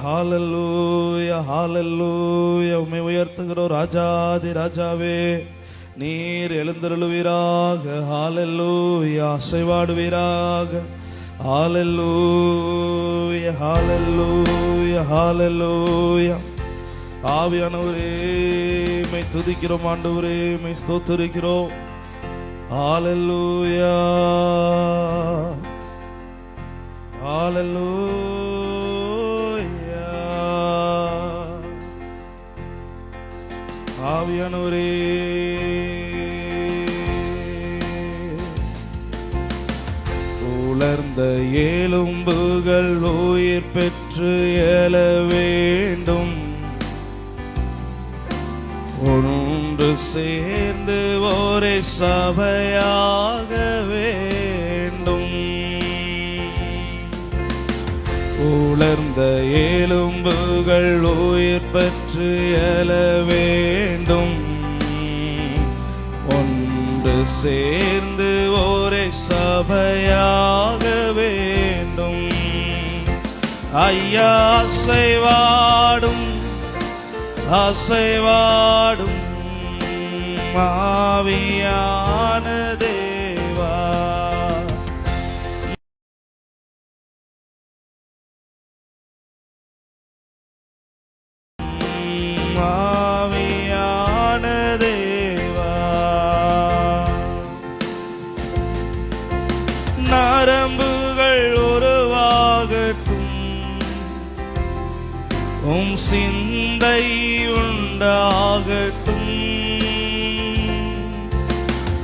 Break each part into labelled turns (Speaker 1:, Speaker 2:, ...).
Speaker 1: ஹalleluya ஹalleluya. உம்மை உயர்த்துகிறோம் ராஜாதி ராஜாவே, நீர் எழுந்தருளுவீராக. ஹalleluya அசைவாடுவீராக. ஹalleluya ஹalleluya ஹalleluya. ஆவியானவரே உம்மை துதிக்கிறோம் ஆண்டவரே, உம்மை ஸ்தோத்திரிக்கிறோம். ஹalleluya ஹalleluya. ஆவியானவரே உலர்ந்த எலும்புகள் உயிர் பெற்று எழ வேண்டும், ஒன்று சேர்ந்து ஒரே சபையாக வேண்டும். உலர்ந்த எலும்புகள் உயிர் பெற்று எழ வேண்டும், ஒன்று சேர்ந்து ஒரே சபையாக வேண்டும். ஐயா அசைவாடும் அசைவாடும் ஆவியான தேவா, ஆவியான தேவா. நரம்புகள் உருவாகட்டும், உம் சிந்தை உண்டாகட்டும்.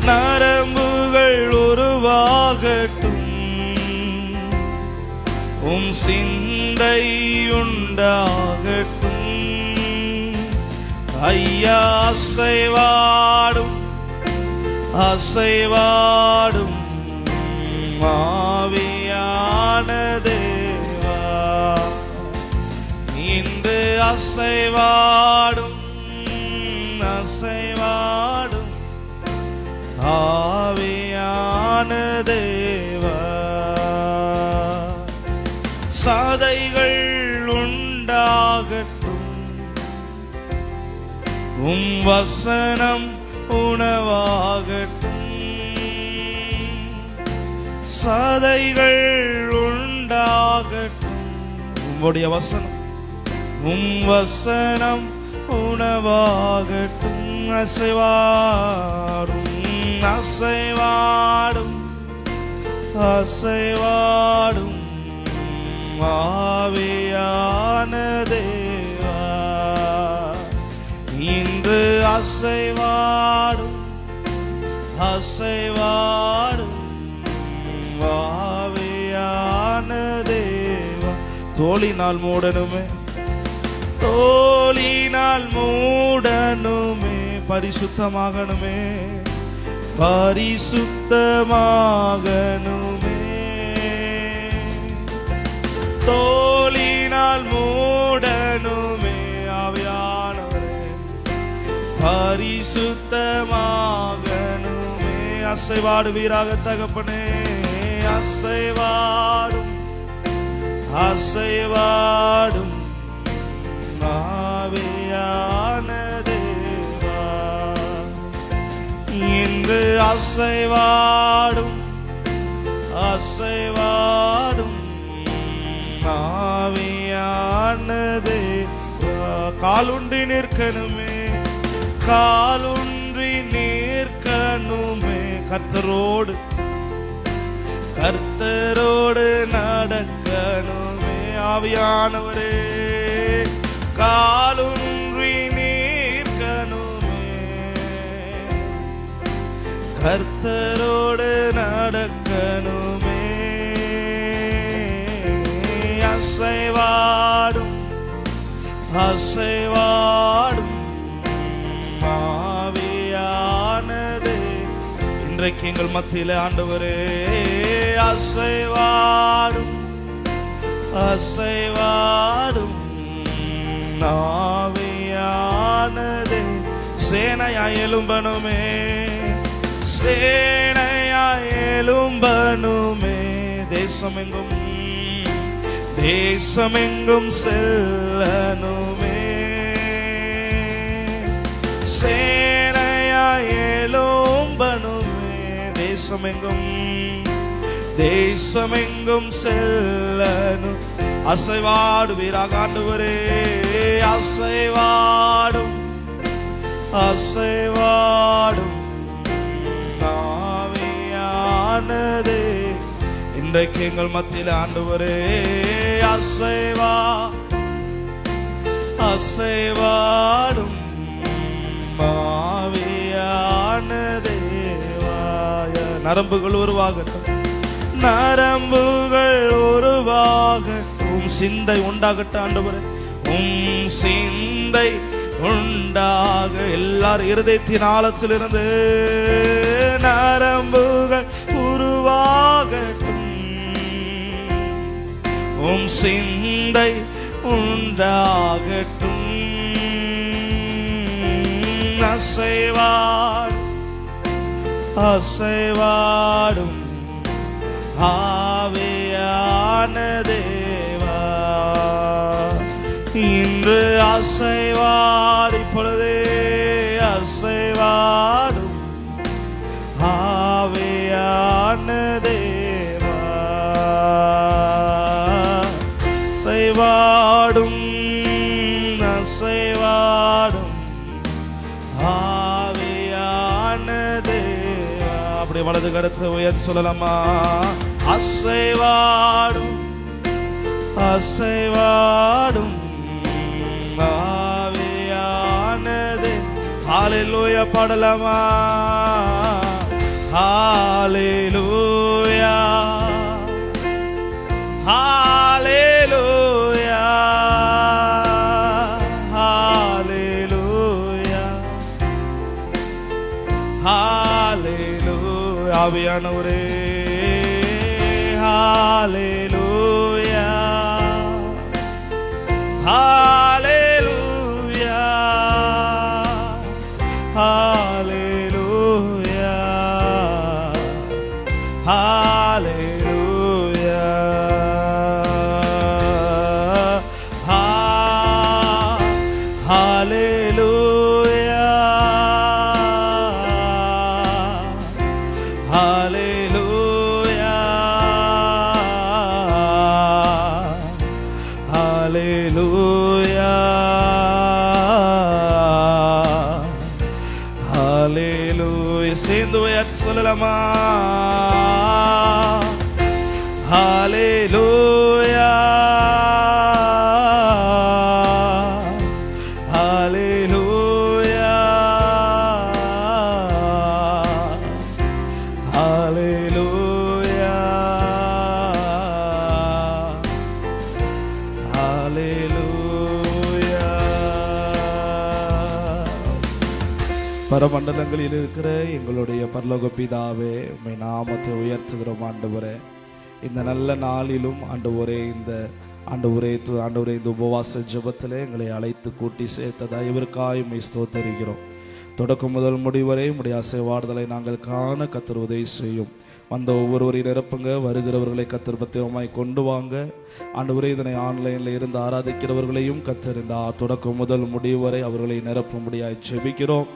Speaker 1: நரம்புகள் உருவாகட்டும், உம் சிந்தை உண்டாகட்டும். ஐயா அசைவாடும் அசைவாடும் ஆவியான தேவா, இன்று அசைவாடும் அசைவாடும் ஆவியான தேவா. சாதைகள் உண்டாகட்டும், உம் வசனம் உணவாகட்டும். சாதைகள் உண்டாகட்டும், உம்முடைய வசனம் உம் வசனம் உணவாகட்டும். அசைவாடும் அசைவாடும் அசைவாடும் ஆவியான தேவா, இன்று அசைவாடும் அசைவாடும் ஆவியான தேவா. தோளினால் மூடனுமே தோளினால் மூடனுமே, பரிசுத்தமாகணுமே பரிசுத்தமாகணுமே. தோளினால் மூடனுமே ஆவியானவரே, பரிசுத்தமாகணுமே. அசைவாடுவீராக தகப்பனே, அசைவாடும் அசைவாடும் ஆவியான தேவா, இன்று அசைவாடும் அசைவாடும் ஆவியான தேவா. காலுன்றி நிற்கணுமே காலுன்றி நிற்கணுமே, கர்த்தரோடு கர்த்தரோடு நடக்கணுமே. ஆவியானவரே காலுன்றி நிற்கணுமே, கர்த்தரோடு நடக்கணுமே. அசைவாடும் அசைவாடும் ஆவியானதே, இன்றைக்கு எங்கள் மத்தியிலே ஆண்டவரே அசைவாடும் அசைவாடும் ஆவியானதே. சேனையாய் எழும்பணுமே சேனையாய் எழும்பணுமே, தேசமெங்கும் தேசமெங்கும் செல்லனுமே. சேனையாய் எழும்பனுமே. தேசமெங்கும் செல்லனு. அசைவாடுவீராக ஆண்டவரே. அசைவாடும் ஆவியானதே இன்றைக்கு எங்கள் மத்தியில் ஆண்டவரே. அசைவாடும் ஆவியானதே. நரம்புகள் உருவாகட்டும். சிந்தை உண்டாகட்டும் ஆண்டவரே. சிந்தை உண்டாக எல்லார் இருதயத்தின் ஆழத்திலிருந்து நரம்புகள் உருவாகட்டும். சிந்தை உண்டாகட்டும். அசைவாடும் ஆவியான தேவா இன்று அசைவாடி பொழுதே அசைவாடும் ஆவியான தேவா. அசைவாடும் ஆவியான தேவா. அப்படி வலது கருத்து உயர்த்தி சொல்லலாமா? அசைவாடும் ஆவியானதே. ஹல்லேலூயா பாடலாமா? ஹல்லேலூயா ஹல்லேலூயா ஹல்லேலூயா ஹல்லேலூயா. ஆவியானவரே ஹல்லேலூயா ஹல்லேலூயா ஹல்லேலூயா ஹல்லேலூயா ஹல்லேலூயா ஹல்லேலூயா ஹல்லேலூயா ஹல்லேலூயா. சேர்ந்து உயர்த்தி சொல்லலாமா? ஹல்லேலூயா ஹல்லேலூயா ஹல்லேலூயா ஹல்லேலூயா. பரமண்டலங்களில் இருக்கிற எங்களுடைய பரலோக பிதாவே, உம்மை நாமத்தை உயர்த்துகிறோம் ஆண்டவரே. இந்த நல்ல நாளிலும் ஆண்டவரே, இந்த ஆண்டவரே இந்த உபவாச ஜெபத்திலே எங்களை அழைத்து கூட்டி சேர்த்த தயவிற்காய் உம்மை ஸ்தோத்திரிக்கிறோம். தொடக்கம் முதல் முடிவரை உம்முடைய அசைவாடுதலை நாங்கள் காண கர்த்தர் உதவி செய்யும். வந்த ஒவ்வொருவரையும் நிரப்புங்க. வருகிறவர்களை கர்த்தர் பத்திரமாய் கொண்டு வாங்க ஆண்டவரே. இதனை ஆன்லைனில் இருந்து ஆராதிக்கிறவர்களையும் கர்த்தர் இந்த தொடக்கம் முதல் முடிவு வரை அவர்களை நிரப்பும்படியாய் ஜெபிக்கிறோம்.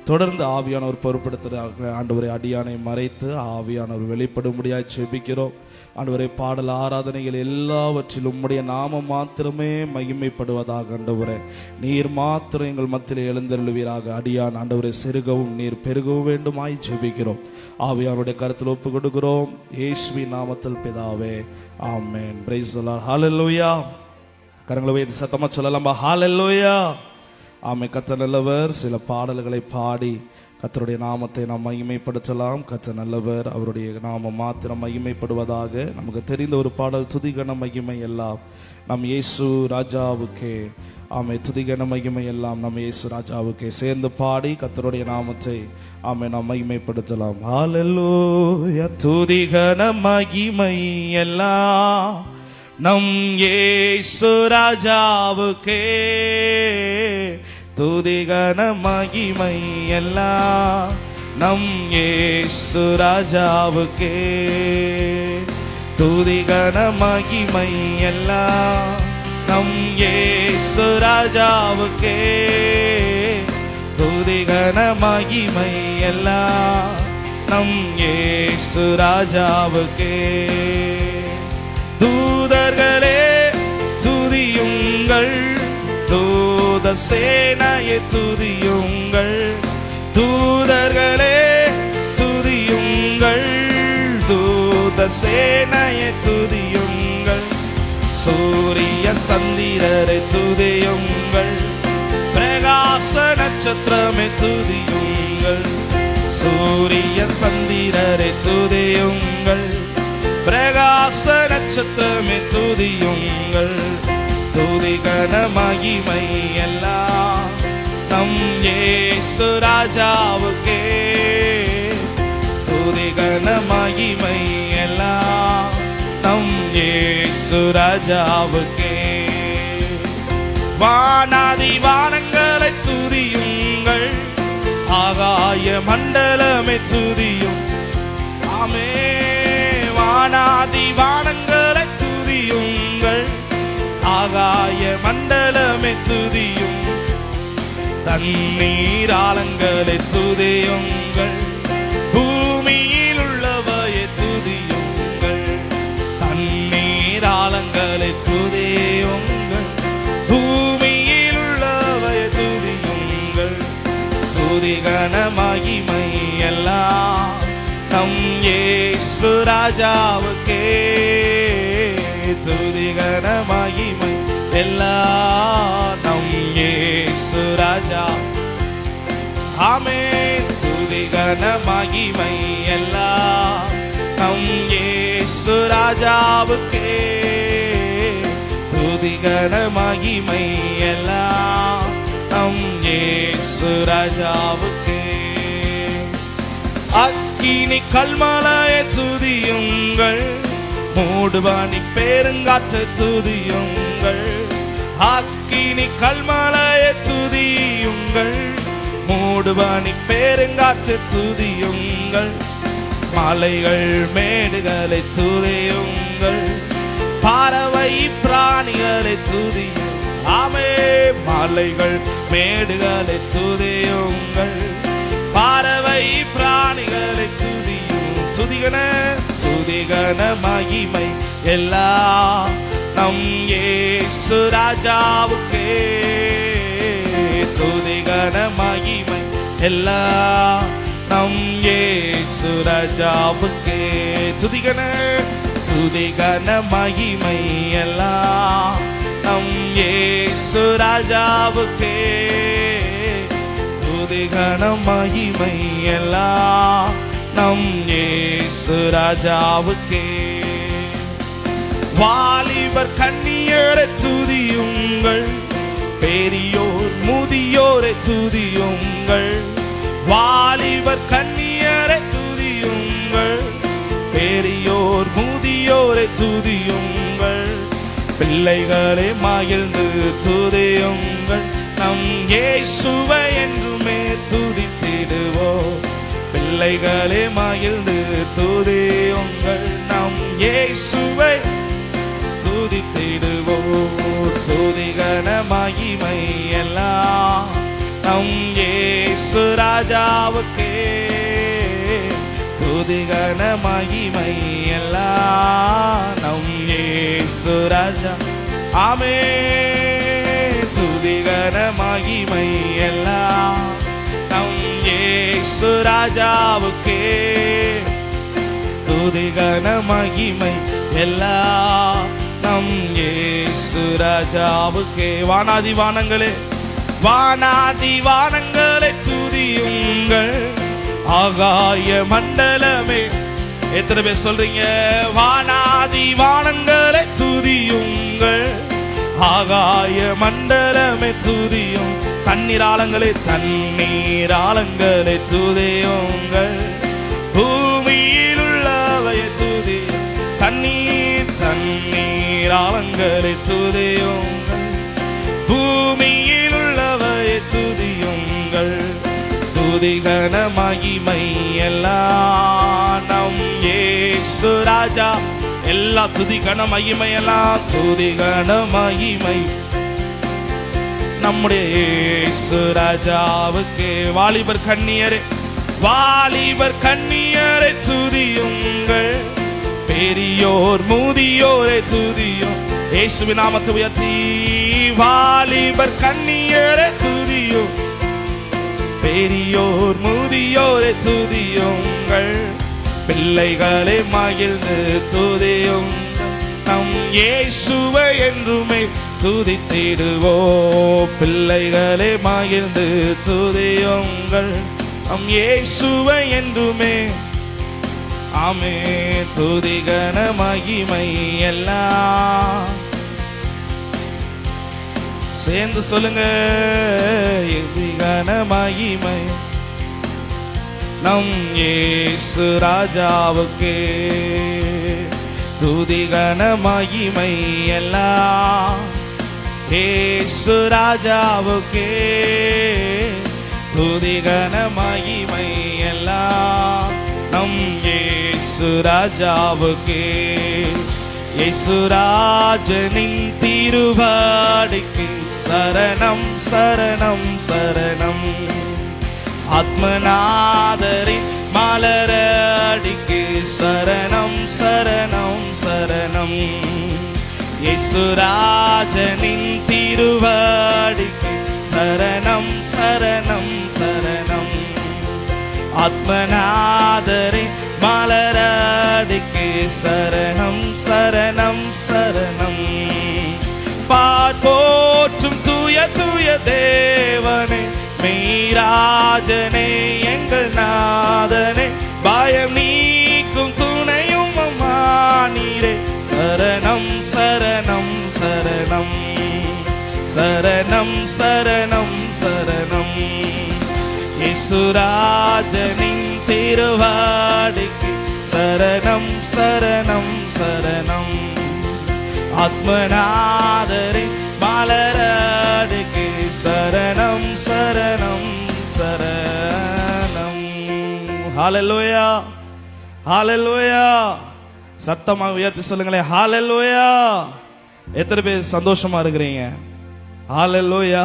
Speaker 1: தொடர்ந்து ஆவியானவர் பொறுப்படுத்துகிறாங்க ஆண்டவரை. அடியானை மறைத்து ஆவியானவர் வெளிப்படும்படியாய் ஜெபிக்கிறோம் ஆண்டவரை. பாடல் ஆராதனைகள் எல்லாவற்றிலும் உம்முடைய நாமம் மாத்திரமே மகிமைப்படுவதாக ஆண்டவரே. நீர் மாத்திரம் எங்கள் மத்தியில் எழுந்தருளுவீராக. அடியான் ஆண்டவரை செருகவும் நீர் பெருகவும் வேண்டுமாய் ஜெபிக்கிறோம். ஆவியானுடைய கருத்தில் ஒப்பு கொடுக்கிறோம் இயேசுவின் நாமத்தில் பிதாவே, ஆமென். Praise the Lord. ஹல்லேலூயா. கரங்களை உயர்த்தி சத்தமா சொல்லலாமா? ஹல்லேலூயா. ஆமே. கர்த்தர் நல்லவர். சில பாடல்களை பாடி கர்த்தருடைய நாமத்தை நாம் மகிமைப்படுத்தலாம். கர்த்தர் நல்லவர், அவருடைய நாமம் மாத்திரம் மகிமைப்படுவதாக. நமக்கு தெரிந்த ஒரு பாடல், துதிகன மகிமை எல்லாம் நம் இயேசு ராஜாவுக்கே. ஆமே. துதிகன மகிமை எல்லாம் நம் இயேசு ராஜாவுக்கே. சேர்ந்து பாடி கர்த்தருடைய நாமத்தை ஆமே நாம் மகிமைப்படுத்தலாம். ஹல்லேலூயா. துதிகன மகிமை எல்லாம் நம் இயேசு ராஜாவுக்கே. துதிகன மகிமை எல்லாம் நம் இயேசு ராஜாவுக்கே. துதி கன மகிமை எல்லாம் நம் இயேசு ராஜாவுக்கே. துதி கன மகிமை எல்லாம் நம் இயேசு ராஜாவுக்கே. தூதர்களே துதியுங்கள், தூத சேனையை துதியுங்கள். தூதர்களே துதியுங்கள், தூத சேனையை துதியுங்கள். சூரிய சந்திரரை துதியுங்கள், பிரகாச நட்சத்திரமே துதியுங்கள். சூரிய சந்திரரை துதியுங்கள், பிரகாச நட்சத்திரமே துதியுங்கள். துதி கன மகிமை எல்லாம் நம் இயேசு ராஜாவுக்கே. துதி கன மகிமை எல்லாம் நம் இயேசு ராஜாவுக்கே. வானாதி வானங்களை துதியுங்கள், ஆகாய மண்டலமே துதியும். ஆமே. வானாதி வானங்களை துதியுங்கள், ஆகாய மண்டலமே துதியும். தண்ணீர் ஆழங்களை துதியுங்கள், பூமியில் உள்ளவையை துதியுங்கள். தண்ணீர் ஆழங்களை துதியுங்கள், பூமியில் உள்ளவையை துதியுங்கள். துதி கன மகிமை எல்லாம் நம் இயேசு ராஜாவுக்கே. துதி கன மகிமை எல்லாம் நம் இயேசு ராஜா. ஆமென். துதி கன மகிமை எல்லாம் நம் இயேசு ராஜாவுக்கே. துதி கன மகிமை எல்லாம் நம் இயேசு ராஜாவுக்கே. அக்கினி கல்மலையை துதியுங்கள், மூடுபனி பெருங்காற்றை துதியுங்கள். அக்கினி கல்மலையை துதியுங்கள், மூடுபனி பெருங்காற்றை துதியுங்கள். மலைகள் மேடுகளை துதியுங்கள், பறவை பிராணிகளை துதியுங்கள். ஆமே. மலைகள் மேடுகளை துதியுங்கள், பறவை பிராணிகளை துதியும். துதிகன துதி கன மகிமை எல்லாம் நம் இயேசு ராஜாவுக்கே. துதி கன மகிமை எல்லாம் நம் இயேசு ராஜாவுக்கே. துதிகன துதி கன மகிமை எல்லாம் நம் இயேசு ராஜாவுக்கே. துதி கன மகிமை எல்லாம் நம் இயேசு ராஜாவுக்கே. வாலிபர் கன்னியரை துதியுங்கள், பெரியோர் முதியோரை துதியுங்கள். வாலிபர் கன்னியரை துதியுங்கள், பெரியோர் முதியோரை துதியுங்கள். பிள்ளைகளை மகிழ்ந்து துதியுங்கள், நம் இயேசுவை என்றுமே துதித்திடுவோம். பிள்ளைகளே மகிழ்ந்து துதியுங்கள், நம் இயேசுவை துதித்திடுவோம். துதி கன மகிமை எல்லாம் நம் இயேசு ராஜாவுக்கே. துதி கன மகிமை எல்லாம் நம் இயேசு ராஜா. ஆமே. துதி கன மகிமை எல்லாம் நம் இயேசு ராஜாவுக்கே. துதி கன மகிமை எல்லாம் நம் இயேசு ராஜாவுக்கே. வானாதி வானங்களே, வானாதி வானங்களை துதியுங்கள், ஆகாய மண்டலமே. எத்தனை பேர் சொல்றீங்க? வானாதி வானங்களை துதியுங்கள், ஆகாய மண்டலமே துதியும். தண்ணீராளங்களே, தண்ணீராளங்களை துதியுங்கள், பூமியில் உள்ளவையை துதி. தண்ணீராளங்களை துதியுங்கள், பூமியில் உள்ளவையை துதியுங்கள். துதி கன மகிமை எல்லாம் நம் இயேசு ராஜா எல்லா துதி கன மகிமை, எல்லாம் துதி கன மகிமை நம்முடைய இயேசு ராஜாவுக்கே. வாலிபர் கன்னியரே, வாலிபர் கன்னியரை துதியுங்கள், பெரியோர் முதியோரை துதியும். இயேசுவின் நாமத்தை உயர்த்தி வாலிபர் கன்னியரை துதியும், பெரியோர் முதியோரை துதியுங்கள், பிள்ளைகளை மகிழ்ந்து துதியும். நம் இயேசுவை என்றுமே துதித்திடுவோ, பிள்ளைகளை மகிழ்ந்து துதியுங்கள், நம் இயேசுவை என்றுமே. ஆமே துதிகன மகிமை எல்லாம் சேர்ந்து சொல்லுங்க. துதிகன மகிமை நம் இயேசு ராஜாவுக்கே. துதிகன மகிமை எல்லாம் இயேசு ராஜாவுக்கே. துதிகன மகிமை எல்லாம் நம் இயேசு ராஜாவுக்கே. இயேசுராஜனின் திருவாடிக்கு சரணம் சரணம் சரணம், ஆத்மநாதரின் மலரடிக்கு சரணம் சரணம் சரணம், இயேசுராஜனின் திருவாடிக்கு சரணம் சரணம் சரணம், ஆத்மநாதரின் மலரடிக்கு சரணம் சரணம் சரணம். பார்ப்போற்றும் தூய தூய தேவனே, மெய்ராஜனே எங்கள் நாதனே, பயம் நீக்கும் துணையும் அம்மானீரே. சரணம் சரணம் சரணம் சரணம் சரணம் சரணம், இயேசுராஜனின் திருவாடிக்கு சரணம் சரணம் சரணம், ஆத்மநாதரின் மலரடிக்கு சரணம் சரணம் சரணம். ஹல்லேலூயா ஹல்லேலூயா. சத்தமாக உயர்த்தி சொல்லுங்களேன் ஹல்லேலூயா. எத்தனை பேர் சந்தோஷமா இருக்கிறீங்க? ஹல்லேலூயா.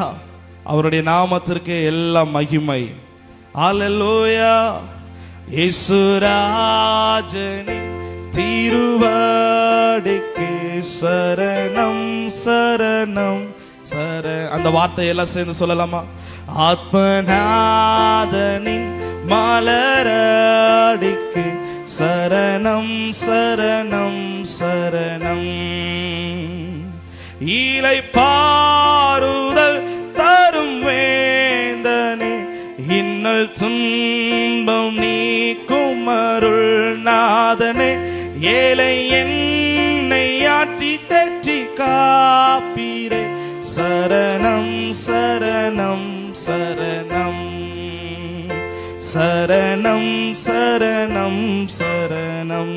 Speaker 1: அவருடைய நாமத்திற்கு எல்லாம் மகிமை. ஹல்லேலூயா. இயேசுராஜனின் திருவாடிக்கு சரணம் சரணம் அந்த வார்த்தையெல்லாம் சேர்ந்து சொல்லலாமா? ஆத்மநாதனின் மலரடிக்கு சரணம் சரணம் சரணம், ஈலை பாருதல் தரும் வேந்தனே, இன்னல் துன்பம் நீக்கும் அருள் நாதனே, ஏழை என்னை ஆற்றி தெற்றி காப்பீரே. சரணம் சரணம் சரணம் சரணம் சரணம் சரணம்,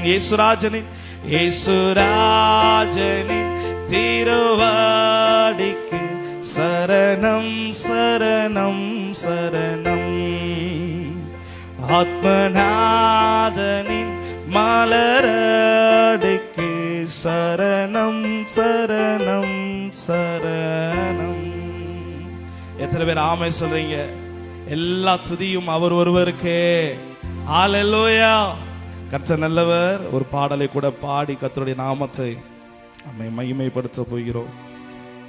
Speaker 1: இயேசுராஜனின் இயேசுராஜனின் திருவாடிக்கு சரணம் சரணம் சரணம், ஆத்மநாதனின் மலரடிக்கு சரணம் சரணம் சரணம். எத்தனை பேர் ஆமை சொல்றீங்க? எல்லா துதியும் அவர் ஒருவருக்கே. ஹல்லேலூயா. கர்த்தர் நல்லவர். ஒரு பாடலை கூட பாடி கர்த்தருடைய நாமத்தை நம்மை மகிமைப்படுத்த போகிறோம்.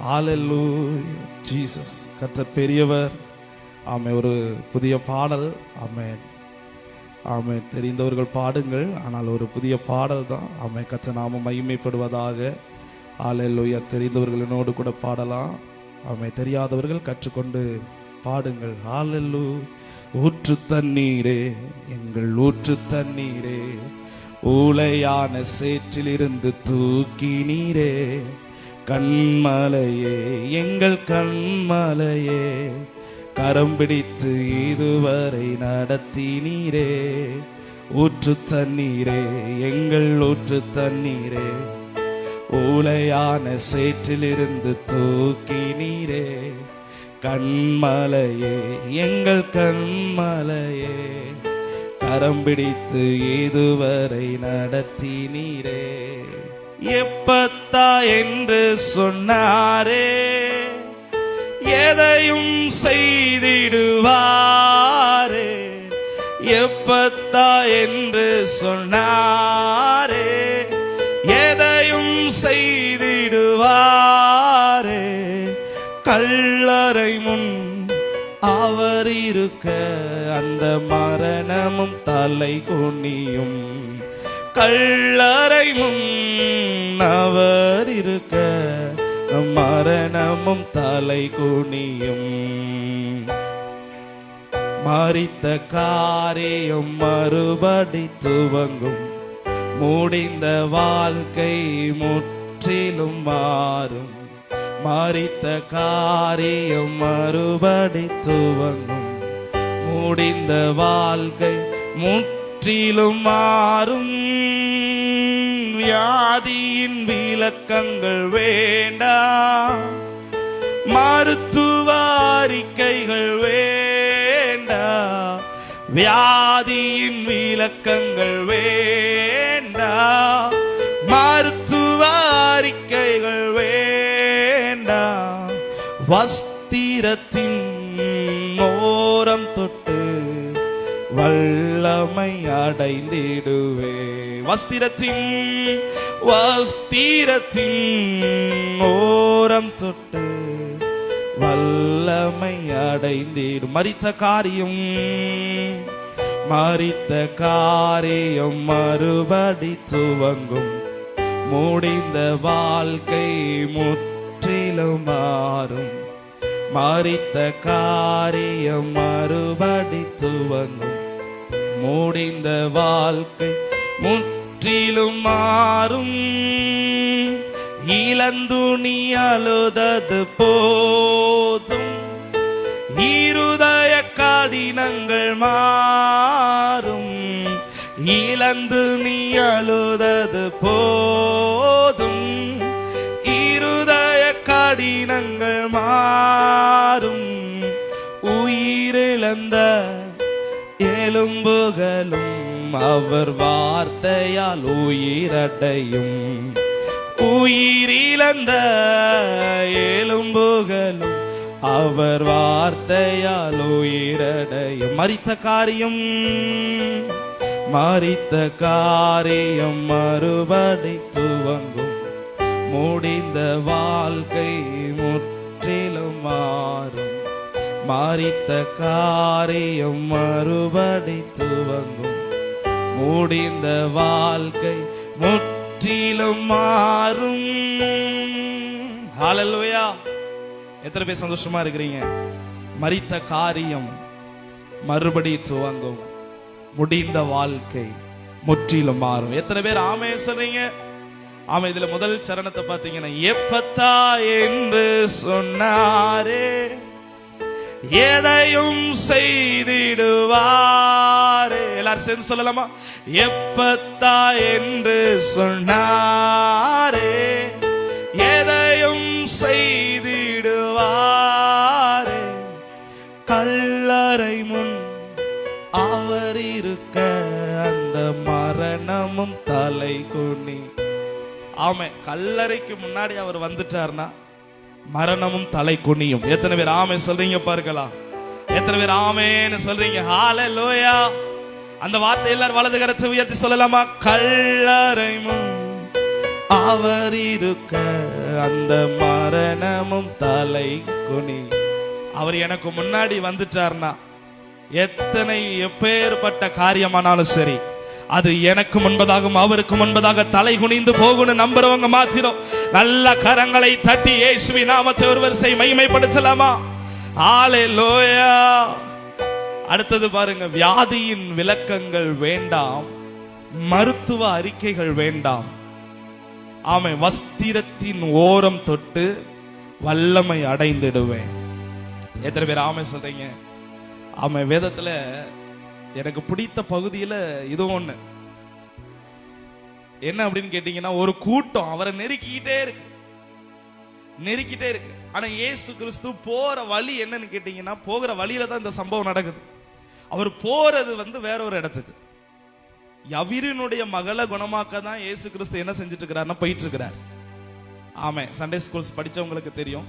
Speaker 1: ஹல்லேலூயா ஜீசஸ். கர்த்தர் பெரியவர். ஆமே. ஒரு புதிய பாடல். ஆமென் ஆமே. தெரிந்தவர்கள் பாடுங்கள். ஆனால் ஒரு புதிய பாடல் தான். ஆமே. கர்த்தர் நாம மகிமைப்படுவதாக. ஹல்லேலூயா. தெரிந்தவர்களோடு கூட பாடலாம். ஆமே. தெரியாதவர்கள் கற்றுக்கொண்டு பாடுங்கள். ஹல்லேலூயா. ஊற்று தண்ணீரே, எங்கள் ஊற்று தண்ணீரே, ஊளையான சேற்றிலிருந்து தூக்கினீரே, கண்மலையே எங்கள் கண்மலையே, கரம் பிடித்து இதுவரை நடத்தினீரே. ஊற்று தண்ணீரே, எங்கள் ஊற்று தண்ணீரே, ஊளையான சேற்றிலிருந்து தூக்கினீரே, கண்மலையே எங்கள் கண்மலையே, கரம் பிடித்து இதுவரை நடத்தினீரே. எப்பத்தா என்று சொன்னாரே, எதையும் செய்திடுவாரே. எப்பத்தா என்று சொன்னாரே, எதையும் செய்திடுவாரே. கல்லறை முன் அவர் இருக்க அந்த மரணமும் தலை குனியும். கல்லறை முன் அவர் இருக்க மரணமும் தலை குனியும். மரித்த காரியம் மறுபடி துவங்கும். முடிந்த வாழ்க்கை முற்றிலும் மாறும். மரித்த காரியம் மறுபடி துவங்கும். முடிந்த வாழ்க்கை முற்றிலும் மாறும். வியாதியின் விளக்கங்கள் வேண்டாம், மருத்துவ அறிக்கைகள் வேண்டாம். வியாதியின் விளக்கங்கள் வேண்டாம், மருத்துவ அறிக்கைகள் வேண்டாம். வஸ்திரத்தின் ஓரம் தொட்டு வல்லமை அடைந்திடுவே. வஸ்திரத்தின் ஓரம் தொட்டு வல்லமை அடைந்திடும். மரித்த காரியம் மறுபடி துவங்கும். முடிந்த வாழ்க்கை முற்றிலும் மாறும். மரித்த காரியம் மறுபடி துவங்கும். முடிந்த வாழ்க்கை முற்றிலும் மாறும். இளந்துணி அழுதது போதும், இருதய கடினங்கள் மாறும். இளந்துணி அழுதது போதும், இருதய கடினங்கள் மாறும். உயிரிழந்த எலும்புகளும் அவர் வார்த்தையால் உயிரடையும். உயிரிழந்த எலும்புகளும் அவர் வார்த்தையால் உயிரடையும். மரித்த காரியம் மறுபடி துவங்கும். முடிந்த வாழ்க்கை முற்றிலும் மாறும். மரித்த காரியம் மறுபடி துவங்கும். முடிந்த வாழ்க்கை முற்றிலும் மாறும். ஹல்லேலூயா. எத்தனை பேர் சந்தோஷமா இருக்கிறீங்க? மரித்த காரியம் மறுபடி துவங்கும். முடிந்த வாழ்க்கை முற்றிலும் மாறும். எத்தனை பேர் ஆமே சொல்றீங்க? ஆமா. இதுல முதல் சரணத்தை பார்த்தீங்கன்னா, எப்பத்தா என்று சொன்னாரே, எதையும் செய்திடுவாரே. எல்லாரும் சேர்ந்து சொல்லலாமா? எப்பத்தா என்று சொன்னாரே, எதையும் செய்திடுவாரே. கல்லறை முன் அவர் இருக்க அந்த மரணமும் தலை குனி. ஆமே. கல்லறைக்கு முன்னாடி அவர் வந்துட்டார்னா மரணமும் தலை குனியும். எத்தனை பேர் ஆமே சொல்றீங்க பார்க்கலாம்? எத்தனை பேர் ஆமேன்னு சொல்றீங்க? ஹல்லேலூயா. அந்த வார்த்தை எல்லாரும் வலது கரத்தை உயர்த்தி சொல்லலாமா? கல்லறை முன் அவர் இருக்க அந்த மரணமும் தலை குனி. அவர் எனக்கு முன்னாடி வந்துட்டார்னா எத்தனை எப்பேற்பட்ட காரியமானாலும் சரி, அது எனக்கு முன்பதாகவும் அவருக்கு முன்பதாக தலை குனிந்து போகணும் நம்புறவங்க மாத்திரம் நல்ல கரங்களை தட்டி இயேசுவின் நாமத்தை ஒருவர் மகிமைப்படுத்தலாமா? ஹல்லேலூயா. அடுத்தது பாருங்க, வியாதியின் விளக்கங்கள் வேண்டாம், மருத்துவ அறிக்கைகள் வேண்டாம். ஆமை. வஸ்திரத்தின் ஓரம் தொட்டு வல்லமை அடைந்திடுவேன். எத்தனை பேர் ஆமை சொல்றீங்க? ஆமை. வேதத்துல எனக்கு பிடித்த பகுதியில இது ஒண்ணு என்ன அப்படின்னு கேட்டீங்கன்னா, ஒரு கூட்டம் அவரை நெருக்கிட்டே இருக்கு. ஆனா இயேசு கிறிஸ்து போற வழி என்னன்னு கேட்டீங்கன்னா, போகிற வழியில தான் இந்த சம்பவம் நடக்குது. அவர் போறது வேற ஒரு இடத்துக்கு. யவீரினுடைய மகளை குணமாக்க தான் இயேசு கிறிஸ்து என்ன செஞ்சுட்டு இருக்கிறாருன்னா போயிட்டு இருக்கிறார். ஆமா, சண்டே ஸ்கூல்ஸ் படிச்சவங்களுக்கு தெரியும்.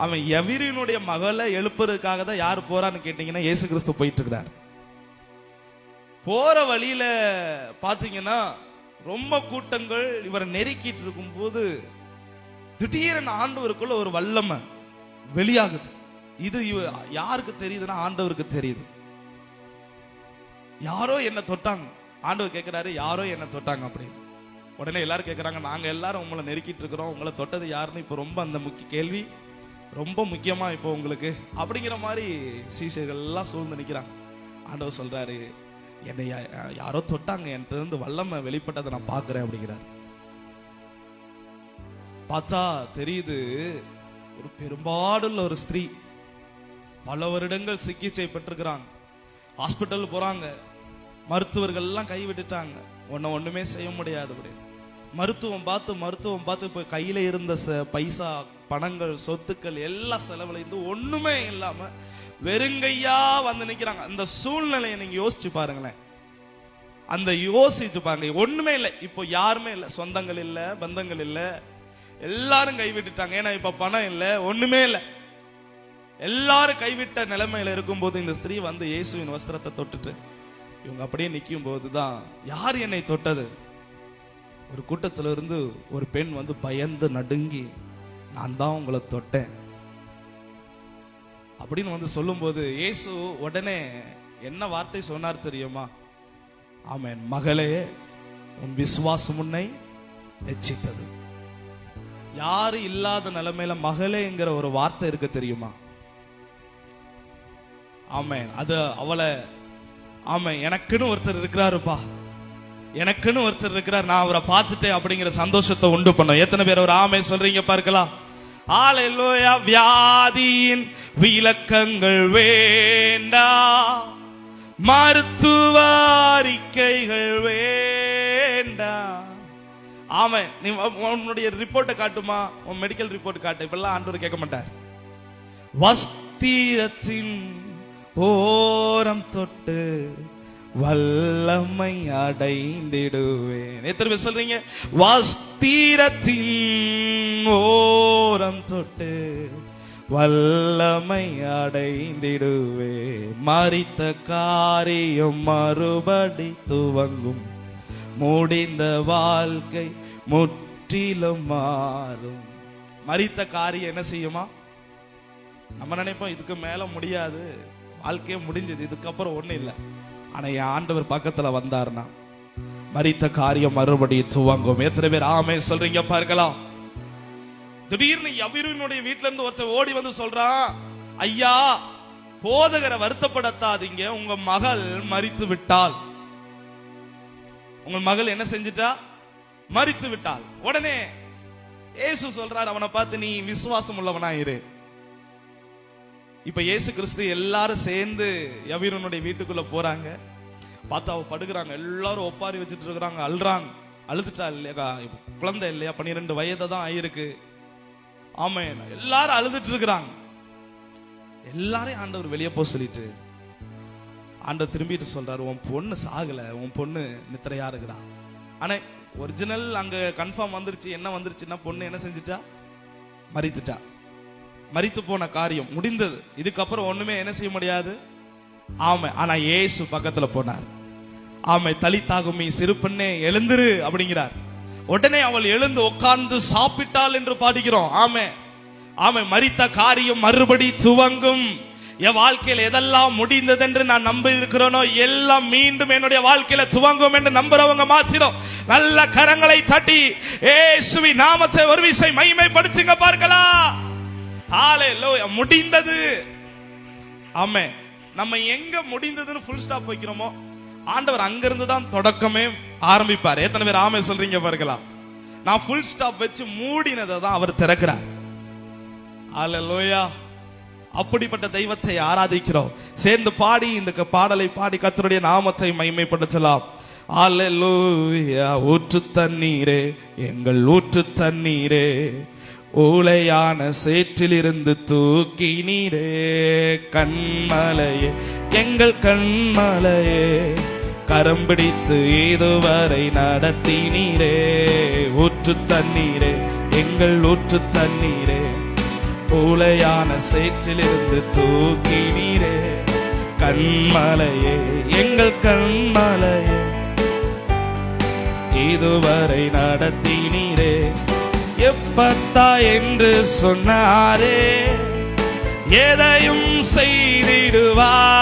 Speaker 1: அவன் யவீரினுடைய மகளை எழுப்புறதுக்காக தான் யார் போறான்னு கேட்டீங்கன்னா இயேசு கிறிஸ்து போயிட்டு இருக்கிறார். போற வழியில பாத்தீங்கன்னா ரொம்ப கூட்டங்கள் இவரை நெருக்கிட்டு இருக்கும் போது திடீரென ஆண்டவருக்குள்ள ஒரு வல்லமை வெளியாகுது. இது யாருக்கு தெரியுதுன்னா ஆண்டவருக்கு தெரியுது. யாரோ என்ன தொட்டாங்க. ஆண்டவர் கேட்கிறாரு, யாரோ என்ன தொட்டாங்க அப்படின்னு. உடனே எல்லாரும் கேட்கறாங்க, நாங்க எல்லாரும் உங்களை நெருக்கிட்டு இருக்கிறோம், உங்களை தொட்டது யாருன்னு இப்போ ரொம்ப அந்த கேள்வி ரொம்ப முக்கியமா இப்போ உங்களுக்கு அப்படிங்கிற மாதிரி சீஷர்கள் எல்லாம் சூழ்ந்து நிக்கிறாங்க. ஆண்டவர் சொல்றாரு, என்னை யாரோ தொட்டாங்க, என்கிட்ட இருந்து வல்லமை வெளிப்பட்டதை நான் பாக்குறேன் அப்படிங்கிறார். பார்த்தா தெரியுது, ஒரு பெரும்பாடுள்ள ஒரு ஸ்திரீ பல வருடங்கள் சிகிச்சை பெற்றிருக்கிறாங்க. ஹாஸ்பிட்டல் போறாங்க, மருத்துவர்கள் எல்லாம் கைவிட்டுட்டாங்க, ஒண்ணுமே செய்ய முடியாது அப்படின்னு. மருத்துவம் பார்த்து இப்ப கையில இருந்த பைசா, பணங்கள், சொத்துக்கள் எல்லாம் செலவழிந்து ஒண்ணுமே இல்லாம வெறுங்கையா வந்து நிக்கிறாங்க. அந்த சூழ்நிலையை நீங்க யோசிச்சு பாருங்களேன். அந்த யோசிச்சு பாருங்க, ஒண்ணுமே இல்லை, இப்போ யாருமே இல்லை, சொந்தங்கள் இல்ல, பந்தங்கள் இல்ல, எல்லாரும் கைவிட்டுட்டாங்க. ஏன்னா இப்ப பணம் இல்ல, ஒண்ணுமே இல்லை, எல்லாரும் கைவிட்ட நிலைமையில இருக்கும்போது இந்த ஸ்திரீ வந்து இயேசுவின் வஸ்திரத்தை தொட்டுட்டு இவங்க அப்படியே நிற்கும் போதுதான், யார் என்னை தொட்டது? ஒரு கூட்டத்துல இருந்து ஒரு பெண் வந்து பயந்து நடுங்கி, நான் தான் உங்களை தொட்டேன் அப்படின்னு வந்து சொல்லும் போது இயேசு உடனே என்ன வார்த்தை சொன்னார் தெரியுமா? ஆமென், மகளே, உன் விசுவாசம் உன்னை ரட்சித்தது. யாரு இல்லாத நிலைமையில மகளேங்கிற ஒரு வார்த்தை இருக்கு தெரியுமா? ஆமென், அது அவளை, ஆமென், எனக்குன்னு ஒருத்தர் இருக்கிறாருப்பா, எனக்குன்னு ஒருத்தர் இருக்கிறார், நான் அவரை பார்த்துட்டேன் அப்படிங்கிற சந்தோஷத்தை உண்டு பண்ணும். எத்தனை பேர் ஒரு ஆமென் சொல்றீங்க பார்க்கலாம்? ஹல்லேலூயா. வியாதியின் விளக்கங்கள் வேண்டாம், மருத்துவ அறிக்கைகள் வேண்டாம். ஆமென். நீ உன்னுடைய ரிப்போர்ட்டை காட்டுமா, உன் மெடிக்கல் ரிப்போர்ட் காட்டு. இப்பெல்லாம் ஆண்டவர் கேட்க மாட்டார். வஸ்திரத்தின் ஓரம் தொட்டு வல்லமை அடைந்திடுவேன். எத்தனை பேர் சொல்றீங்க? வஸ்திரத்தின் ஓரம் தொட்டு வல்லமை அடைந்திடுவே, மரித்த காரியம் மறுபடி துவங்கும், முடிந்த வாழ்க்கை முற்றிலும் மாறும். மரித்த காரியம் என்ன செய்யுமா? நம்ம நினைப்போம் இதுக்கு மேல முடியாது, வாழ்க்கையே முடிஞ்சது, இதுக்கப்புறம் ஒண்ணு இல்லை. ஆனா என் ஆண்டவர் பக்கத்துல வந்தார்னா மரித்த காரியம் மறுபடியும் துவங்கும். எத்தனை பேர் ஆமென் சொல்றீங்க பார்க்கலாம்? திடீர்னு யவீரினுடைய வீட்டுல இருந்து ஒருத்தர் ஓடி வந்து சொல்றான், ஐயா, போதகரை வருத்தப்படுத்தாதீங்க, உங்க மகள் மரித்து விட்டாள். உங்க மகள் என்ன செஞ்சிட்டா? மரித்து விட்டாள். உடனே இயேசு சொல்றார் அவனை பார்த்து, நீ விசுவாசம் உள்ளவனா இரு. இப்ப இயேசு கிறிஸ்து எல்லாரும் சேர்ந்து யவீரனுடைய வீட்டுக்குள்ள போறாங்க. பார்த்தா அவ படுக்கிறாங்க, எல்லாரும் ஒப்பாரி வச்சுட்டு இருக்கிறாங்க, அழுறாங்க. அழுதுட்டா இல்லையா, குழந்தை இல்லையா, 12 வயது தான் ஆயிருக்கு. ஆமென், எல்லாரும் அழுதுட்டு இருக்கிறாங்க. எல்லாரையும் ஆண்டவர் வெளியே போக சொல்லிட்டு ஆண்டவர் திரும்பிட்டு சொல்றாரு, உன் பொண்ணு சாகல, உன் பொண்ணு நித்திரையா இருக்குதா. ஆனா ஒரிஜினல் அங்க கன்ஃபார்ம் வந்துருச்சு. என்ன வந்துருச்சுன்னா, பொண்ணு என்ன செஞ்சுட்டா? மரித்துட்டா. மரித்து போன காரியம் முடிந்தது, இதுக்கப்புறம் ஒண்ணுமே என்ன செய்ய முடியாது. ஆமை. ஆனா இயேசு பக்கத்துல போனார். ஆமை, தலித்தாகுமி, சிறு பெண்ணே எழுந்திரு அப்படிங்கிறார். உடனே அவள் எழுந்து உட்கார்ந்து சாப்பிட்டாள் என்று பாடுகிறோம். ஆமை, ஆமை, மரித்த காரியம் மறுபடி துவங்கும். என் வாழ்க்கையில் எதெல்லாம் முடிந்தது என்று நான் நம்ப இருக்கிறேனோ எல்லாம் மீண்டும் என்னுடைய வாழ்க்கையில துவங்கும் என்று நம்புறவங்க மாத்திரம் நல்ல கரங்களை தட்டி இயேசுவின் நாமத்தை ஒரு விஷயம் மகிமைப்படுத்துங்க பார்க்கலாம். ஹல்லேலூயா. முடிந்தது. ஆமென். நம்ம எங்க முடிந்ததுன்னு ஃபுல் ஸ்டாப் வைக்கிறோமோ ஆண்டவர் அங்கிருந்து தான் தொடக்கமே ஆரம்பிப்பார். எத்தனை பேர் ஆமென் சொல்றீங்க பார்க்கலாம்? நான் ஃபுல் ஸ்டாப் வச்சு மூடினதை தான் அவர் திறக்கிறார். ஹல்லேலூயா. அப்படிப்பட்ட தெய்வத்தை ஆராதிக்கிறோம். சேர்ந்து பாடி இந்த பாடலை பாடி கர்த்தருடைய நாமத்தை மகிமைப்படுத்தலாம். ஹல்லேலூயா. ஊற்று தண்ணீரே, எங்கள் ஊற்று தண்ணீரே, ஊளையான சேற்றிலிருந்து தூக்கினீரே. கண்மலையே எங்கள் கண்மலையே, கரம் பிடித்து இதுவரை நடத்தினீரே. ஊற்று தண்ணீரே எங்கள் ஊற்று தண்ணீரே, ஊளையான சேற்றிலிருந்து தூக்கினீரே. கண்மலையே எங்கள் கண்மலையே, இதுவரை நடத்தினீரே. எப்பத்தா என்று சொன்னாரே, எதையும் செய்திடுவாரே.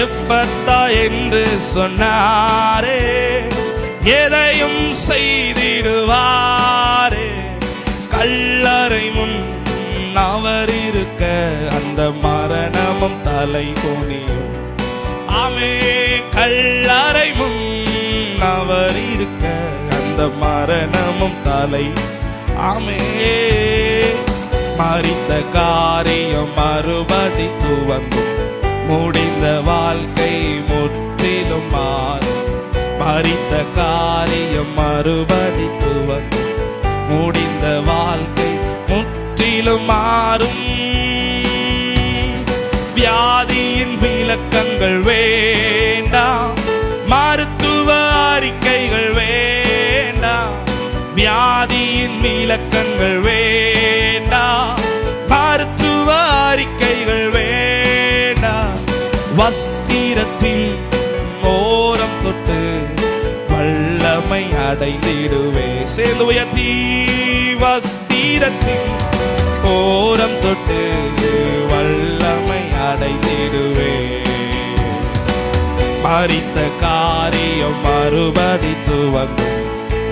Speaker 1: எப்பத்தா என்று சொன்னாரே, எதையும் செய்திடுவாரே. கல்லறை முன் அவர் இருக்க அந்த மரணமும் தலை குனியும். ஆமே, கல்லறை முன் அவர் இருக்க அந்த மரணமும் தலை. ஆமே, மரித்த காரியம் மறுபடி துவங்கும், முடிந்த வாழ்க்கை முற்றிலும் மாறும். மரித்த காரியம் மறுபடி துவங்கும், முடிந்த வாழ்க்கை முற்றிலும் மாறும். வியாதியின் விளக்கங்கள் வேண்டாம், மருத்துவ அறிக்கைகள் வேண்டாம். வியாதியின் விளக்கங்கள் வேண்டாம், மருத்துவ அறிக்கைகள் வேண்டாம். வஸ்திரத்தின் ஓரம் தொட்டு வல்லமை அடைந்திடுவே. சேர்ந்து உயர்த்தி, வஸ்திரத்தின் ஓரம் தொட்டு வல்லமை அடைந்திடுவே. மரித்த காரியம் மறுபடி துவங்கும்,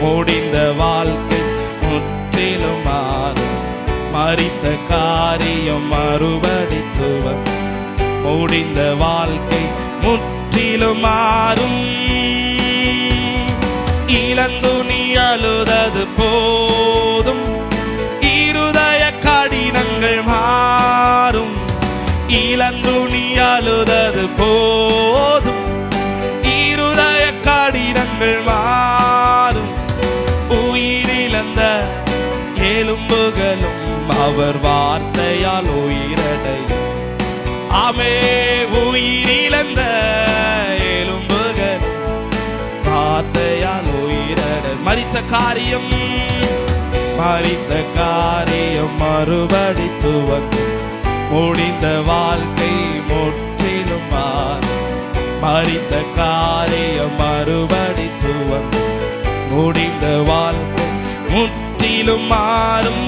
Speaker 1: முடிந்த வாழ்க்கை முற்றிலும் மாறும். மரித்த காரியம் மறுபடி துவங்கும், முடிந்த வாழ்க்கை முற்றிலும் மாறும். இளந்துணி அழுதது போதும், இருதய கடினங்கள் மாறும். இளந்துணி அழுதது போதும், இருதய கடினங்கள் மாறும். உயிரிழந்த எலும்புகளும் அவர் வார்த்தையால் உயிரடையும். ஆமே, உயிரிழந்த எலும்புகளும் வார்த்தையால் உயிரடை. மரித்த காரியம், மரித்த காரியம் மறுபடி துவங்கும், முடிந்த வாழ்க்கை முற்றிலும் மாறும். மரித்த காரியம் மறுபடி துவங்கும், முடிந்த வாழ்க்கை முற்றிலும் மாறும்.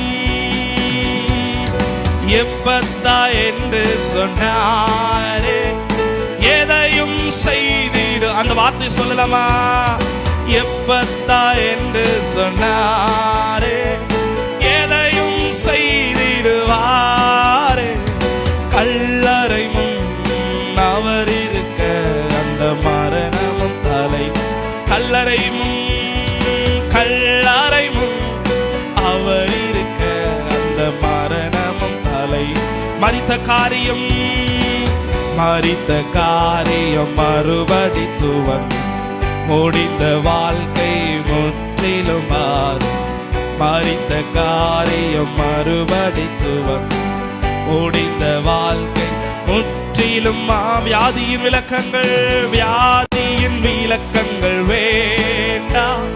Speaker 1: எப்பத்தா என்று சொன்னாரே, எதையும் செய்திடு. அந்த வார்த்தை சொல்லலாமா? எப்பத்தா என்று சொன்னாரே, எதையும் செய்திடுவாரே. கல்லறை முன் அவர் இருக்க அந்த மரணமும் தலை. கல்லறை முன், கல்லறை முன் அவர் இருக்க அந்த மரணமும் தலை. மரித்த காரியம், மரித்த காரியம் மறுபடி துவங்கும், முடிந்த வாழ்க்கை முற்றிலும் மாறும். மரித்த காரியம் மறுபடி துவங்கும், முடிந்த வாழ்க்கை முற்றிலும். வியாதியின் விளக்கங்கள், வியாதியின் விளக்கங்கள் வேண்டாம்,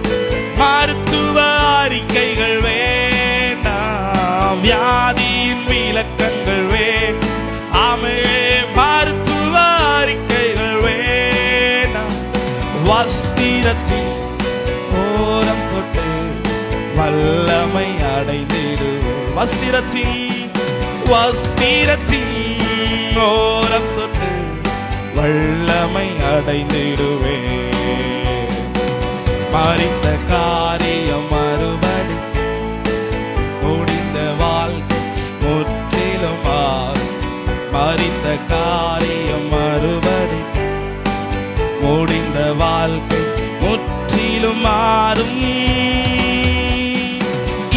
Speaker 1: மருத்துவ அறிக்கைகள் வேண்டாம். வியாதியின் விளக்கங்கள் வேண்டாம். ஆமே, மருத்துவ அறிக்கைகள் வேண்டாம். வஸ்திரத்தின் ஓரம் தொட்டு வல்லமை அடைந்திடுவே. வஸ்திரத்தின், வஸ்திரத்தின் ஓரம் தொட்டு வல்லமை அடைந்திடுவே. மரித்த காரியம் மறுபடி, முடிந்த வாழ்க்கை முற்றிலும் மாறும். மரித்த காரியம் மறுபடி, முடிந்த வாழ்க்கை முற்றிலும் மாறும்.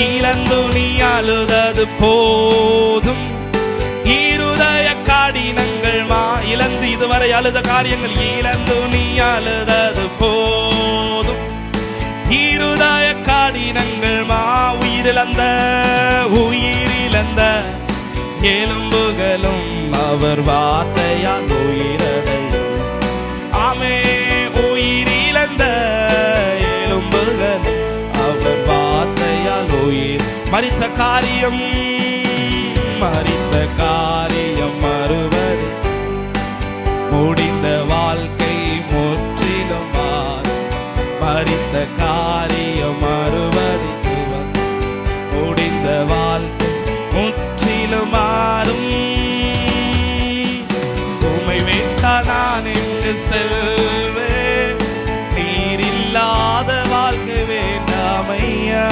Speaker 1: இளந்துணி அழுதது போதும், இருதய கடினங்கள் இழந்து இதுவரை அழுத காரியங்கள். இளந்துணி அழுதது போதும், இருதய கடினங்கள் உயிர் உயிரிழந்த எலும்புகளும் அவர் வார்த்தையால் உயிரடையும். ஆமே, உயிரிழந்த எலும்புகள் அவர் வார்த்தையால் உயிர். மரித்த காரியம் மறுபடி முடிந்த வாழ்க்கை முற்றிலும் மரித்த காரியம் மறுபடி முடிந்த வாழ்க்கை முற்றிலும் மாறும். உம்மை விட்டால் நான் எங்கு செல்வேன், நீர் இல்லாத வாழ்க்கை வேண்டாமையா.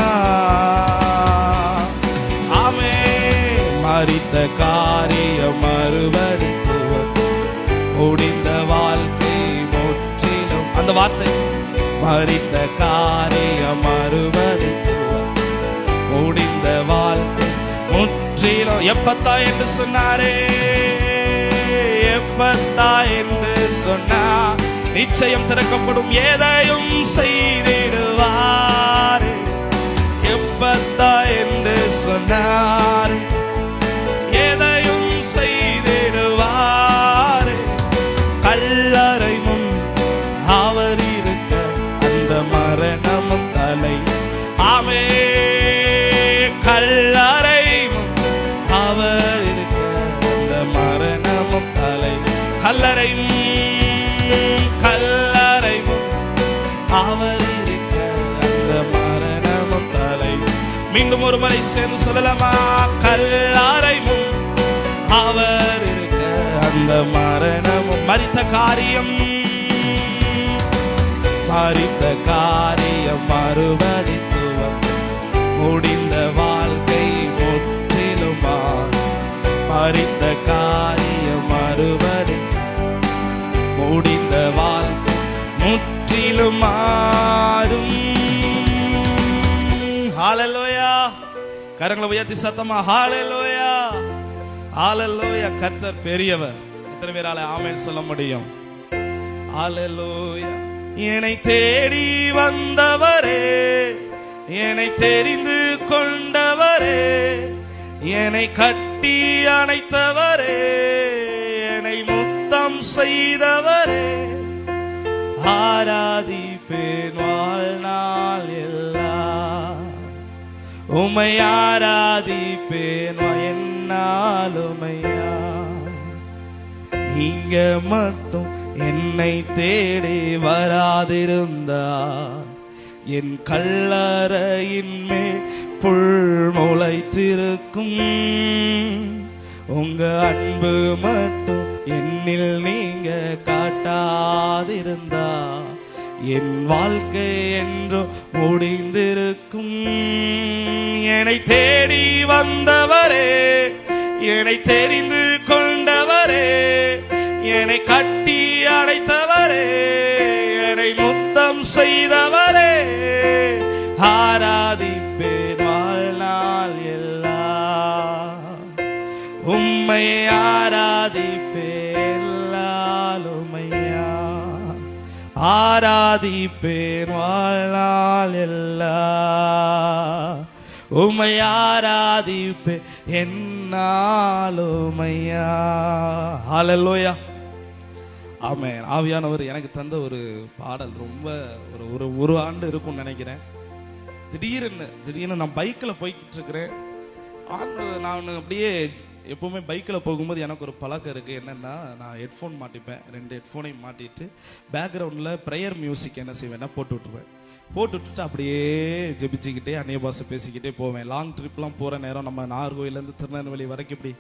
Speaker 1: ஆமே, மரித்த காரியம் மறுபடி முடிந்த வாழ்க்கை முற்றிலும். அந்த வார்த்தை மரித்த காரியம் மறுபடி முடிந்த வாழ்க்கை முற்றிலும். எப்பத்தா என்று சொன்னாரே, எப்பத்தா என்று சொன்னார் நிச்சயம் திறக்கப்படும், எதையும் செய்திடுவார். எப்பத்தா என்று சொன்னார் எதையும் செய்திடுவார். கல்லறை முன் அவர் இருக்க அந்த மரணமும் தலை. ஆமே, கல்லறை முன் அவர் இருக்க அந்த மரணமும் தலை. கல்லறை முன் அவர் இருக்க அந்த மரணமும் தலை. மீண்டும் ஒரு முறை சேர்ந்து சொல்லலாமா? கல்லறை முன் அவர் இருக்க அந்த மரணமும். மரித்த காரியம் மறுபடி முடிந்த வாழ்க்கை முற்றிலும் மரித்த காரியம் மறுபடி முடிந்த வாழ்க்கை முற்றிலும் மாறும். ஹல்லேலூயா. கரங்களை உயர்த்தி சத்தமா ஹல்லேலூயா, ஹல்லேலூயா. கர்த்தர் பெரியவர். எத்தனை பேரால ஆமென் சொல்ல முடியும்? ஹல்லேலூயா. என்னை தேடி வந்தவரே, என்னை தெரிந்து கொண்டவரே, என்னை கட்டி அணைத்தவரே, என்னை முத்தம் செய்தவரே, ஆராதிப்பேன் வாழ்நாள் எல்லாம். உம்மை ஆராதிப்பேன் என்னால் உம்மையா. நீங்க மட்டும் என்னை தேடி வராதிருந்தா என் கல்லறையின் மேல் புல் முளைத்திருக்கும். உங்க அன்பு மட்டும் என்னில் நீங்க காட்டாதிருந்தா என் வாழ்க்கை என்றோ முடிந்திருக்கும். என்னை தேடி வந்தவரே, என்னை தெரிந்து கொண்டவரே, என்னை கட்டி அடைத்தவரே, என்னை முத்தம் செய்தவரே, ஆராதிப்பேன் வாழ்நாள் எல்லாம். உம்மை ஆராதிப்பேன் உம்மையா. ஆராதிப்பேன் வாழ்நாள் எல்லாம். உம்மை ஆராதிப்பேன் என்னால் உம்மையா. ஹல்லேலூயா. ஆமென். ஆவியானவர் எனக்கு தந்த ஒரு பாடல் ரொம்ப ஒரு ஆண்டு இருக்கும்னு நினைக்கிறேன். திடீர்னு நான் பைக்கில் போய்கிட்டு இருக்கிறேன். நான் அப்படியே எப்போவுமே பைக்கில் போகும்போது எனக்கு ஒரு பழக்கம் இருக்குது. என்னென்னா, நான் ஹெட்ஃபோன் மாட்டிப்பேன். 2 ஹெட்ஃபோனையும் மாட்டிட்டு பேக்ரவுண்டில் ப்ரேயர் மியூசிக் என்ன செய்வேன்னா போட்டு விட்டுட்டு அப்படியே ஜெபிச்சுக்கிட்டே அந்நிய பாஷை பேசிக்கிட்டே போவேன். லாங் ட்ரிப்லாம் போகிற நேரம், நம்ம நாகர்கோயிலேருந்து திருநெல்வேலி வரைக்கும் இப்படி